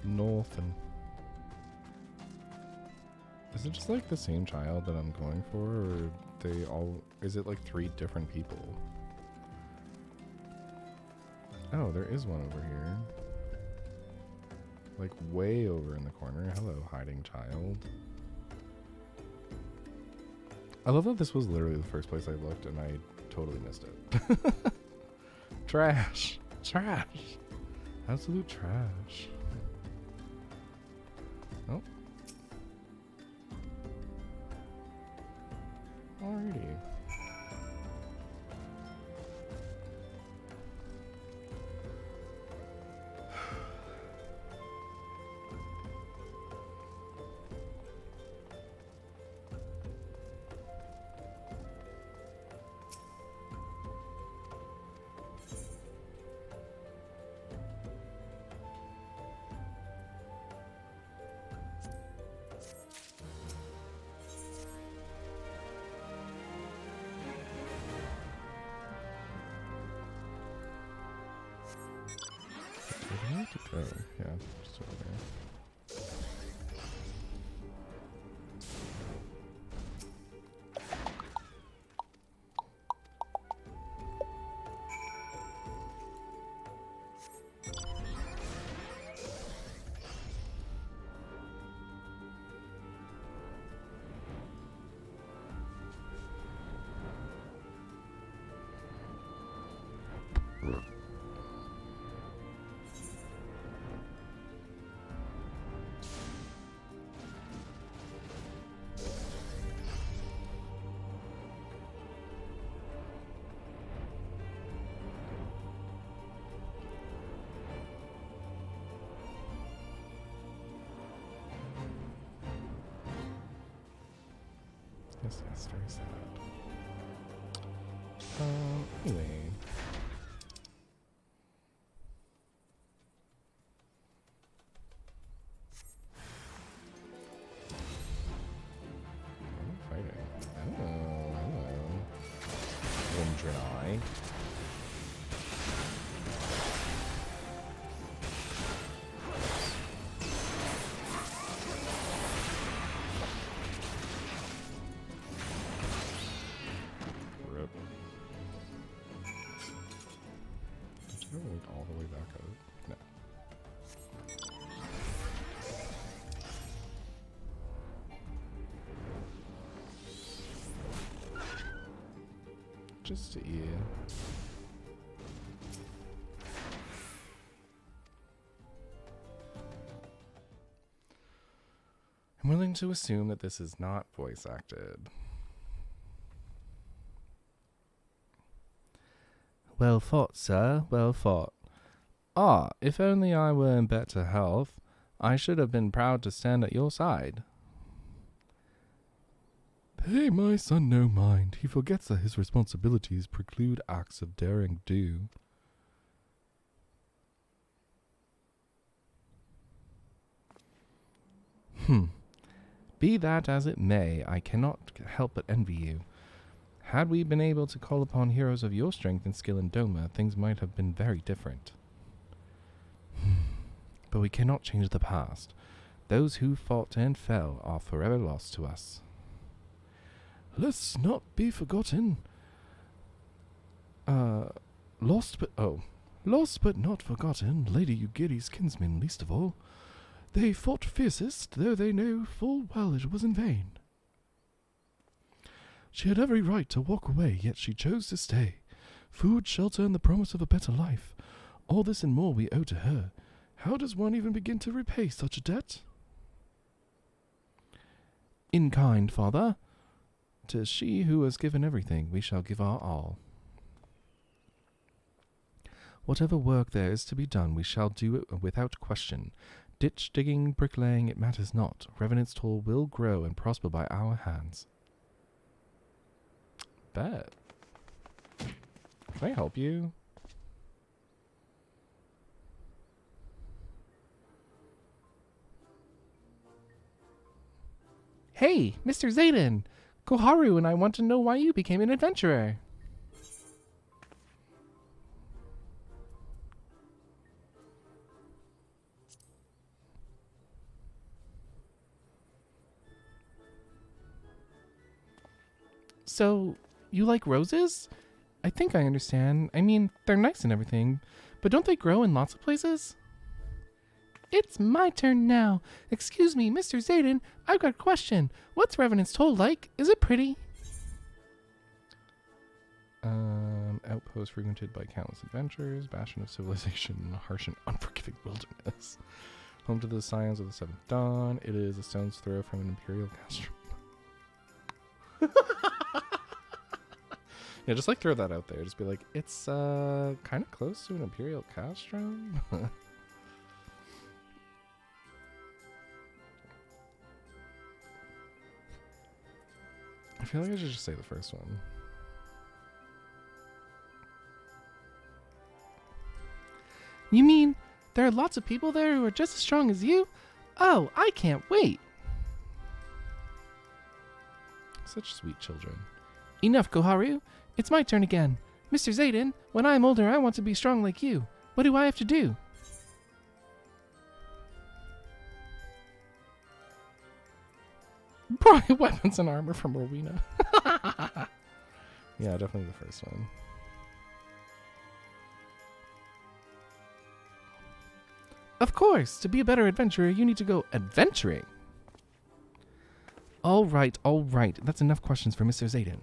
Northern. Is it just like the same child that I'm going for, or they all? Is it like 3 different people? Oh, there is one over here. Like way over in the corner. Hello, hiding child. I love that this was literally the first place I looked and I totally missed it. Trash. Trash. Absolute trash. Oh. Alrighty. Where do I have to go? Yeah, just over there. Yes, yes, very sad. Anyway. What am I fighting? Oh, hello. Wondering eye. Rip. Did you go like all the way back up? No. Just yeah. I'm willing to assume that this is not voice acted. Well fought, sir, well fought. Ah, if only I were in better health, I should have been proud to stand at your side. Pay my son no mind. He forgets that his responsibilities preclude acts of daring do. Be that as it may, I cannot help but envy you. Had we been able to call upon heroes of your strength and skill in Doma, things might have been very different. But we cannot change the past. Those who fought and fell are forever lost to us. Let's not be forgotten. Lost but not forgotten, Lady Ugiri's kinsmen least of all. They fought fiercest, though they know full well it was in vain. She had every right to walk away, yet she chose to stay. Food, shelter, and the promise of a better life. All this and more we owe to her. How does one even begin to repay such a debt? In kind, father. 'Tis she who has given everything, we shall give our all. Whatever work there is to be done, we shall do it without question. Ditch digging, bricklaying, it matters not. Revenant's Toll will grow and prosper by our hands. Bet. Can I help you? Hey, Mr. Zayden! Koharu and I want to know why you became an adventurer. So, you like roses? I think I understand. I mean, they're nice and everything, but don't they grow in lots of places? It's my turn now. Excuse me, Mr. Zayden, I've got a question. What's Revenant's Toll like? Is it pretty? Outpost frequented by countless adventurers, bastion of civilization, harsh and unforgiving wilderness. Home to the Scions of the Seventh Dawn. It is a stone's throw from an imperial castrum. Yeah, just like throw that out there. Just be like, it's kind of close to an imperial castrum. I feel like I should just say the first one. You mean there are lots of people there who are just as strong as you? Oh, I can't wait. Such sweet children. Enough, Koharu. It's my turn again. Mr. Zayden, when I'm older, I want to be strong like you. What do I have to do? Probably weapons and armor from Rowena. Yeah, definitely the first one. Of course! To be a better adventurer, you need to go adventuring. All right. That's enough questions for Mr. Zayden.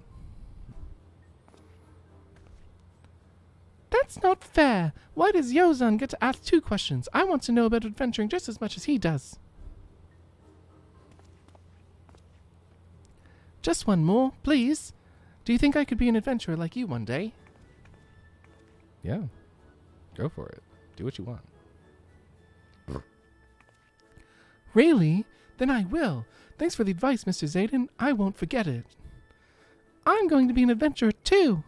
That's not fair. Why does Yozan get to ask 2 questions? I want to know about adventuring just as much as he does. Just one more, please. Do you think I could be an adventurer like you one day? Yeah. Go for it. Do what you want. Really? Then I will. Thanks for the advice, Mr. Zayden. I won't forget it. I'm going to be an adventurer too.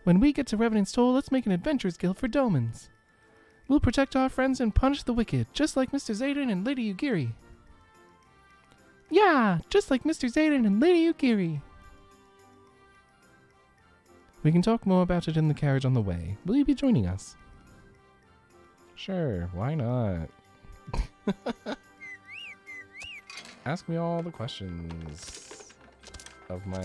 When we get to Revenant's Toll, let's make an adventurers guild for Domans. We'll protect our friends and punish the wicked, just like Mr. Zayden and Lady Ugiri. Yeah, just like Mr. Zayden and Lady Ugiri. We can talk more about it in the carriage on the way. Will you be joining us? Sure, why not? Ask me all the questions of my,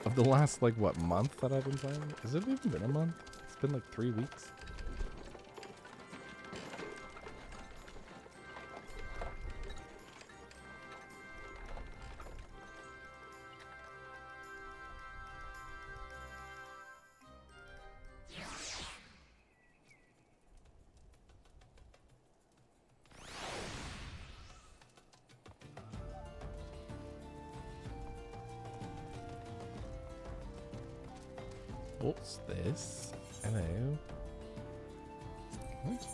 of the last, like, what, month that I've been playing? Has it even been a month? It's been like 3 weeks. What's this? Hello. What?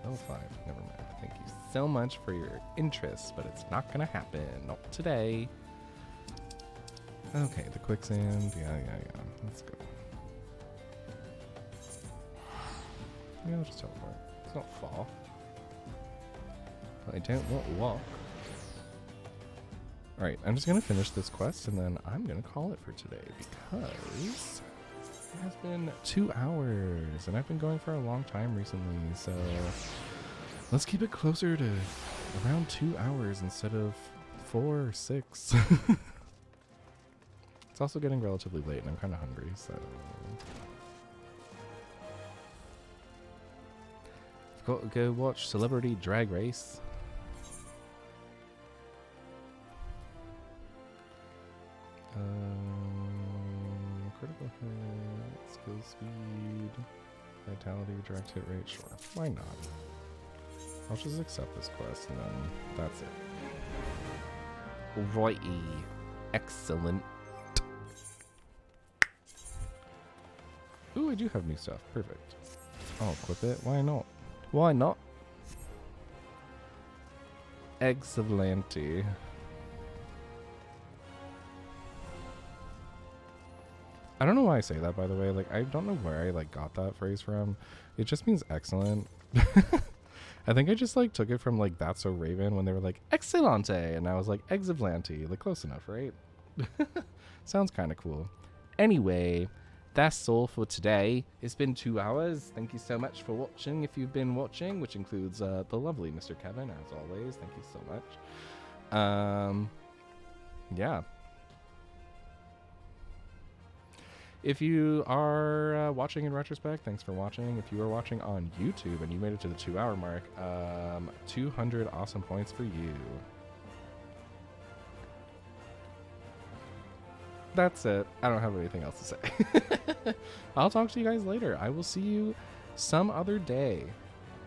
Level 5. Never mind. Thank you so much for your interest, but it's not gonna happen. Not today. Okay, the quicksand. Yeah. Let's go. Yeah, I'll just teleport. It's not fall. I don't want to walk. Alright, I'm just gonna finish this quest and then I'm gonna call it for today because it has been 2 hours and I've been going for a long time recently, so let's keep it closer to around 2 hours instead of 4 or 6. It's also getting relatively late and I'm kind of hungry, so I've got to go watch Celebrity Drag Race. Critical hit, skill speed, vitality, direct hit rate, sure. Why not? I'll just accept this quest and then that's it. Righty. Excellent. Ooh, I do have new stuff. Perfect. I'll equip it. Why not? Why not? Excellent. I don't know why I say that, by the way. Like, I don't know where I like got that phrase from. It just means excellent. I think I just like took it from like That's So Raven when they were like excellente, and I was like exivlanti, like close enough, right? Sounds kind of cool. Anyway, that's all for today. It's been 2 hours. Thank you so much for watching. If you've been watching, which includes the lovely Mr. Kevin, as always. Thank you so much. Yeah. If you are watching in retrospect, thanks for watching. If you are watching on YouTube and you made it to the 2 hour mark, 200 awesome points for you. That's it. I don't have anything else to say. I'll talk to you guys later. I will see you some other day.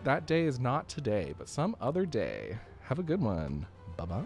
That day is not today, but some other day. Have a good one. Bye-bye.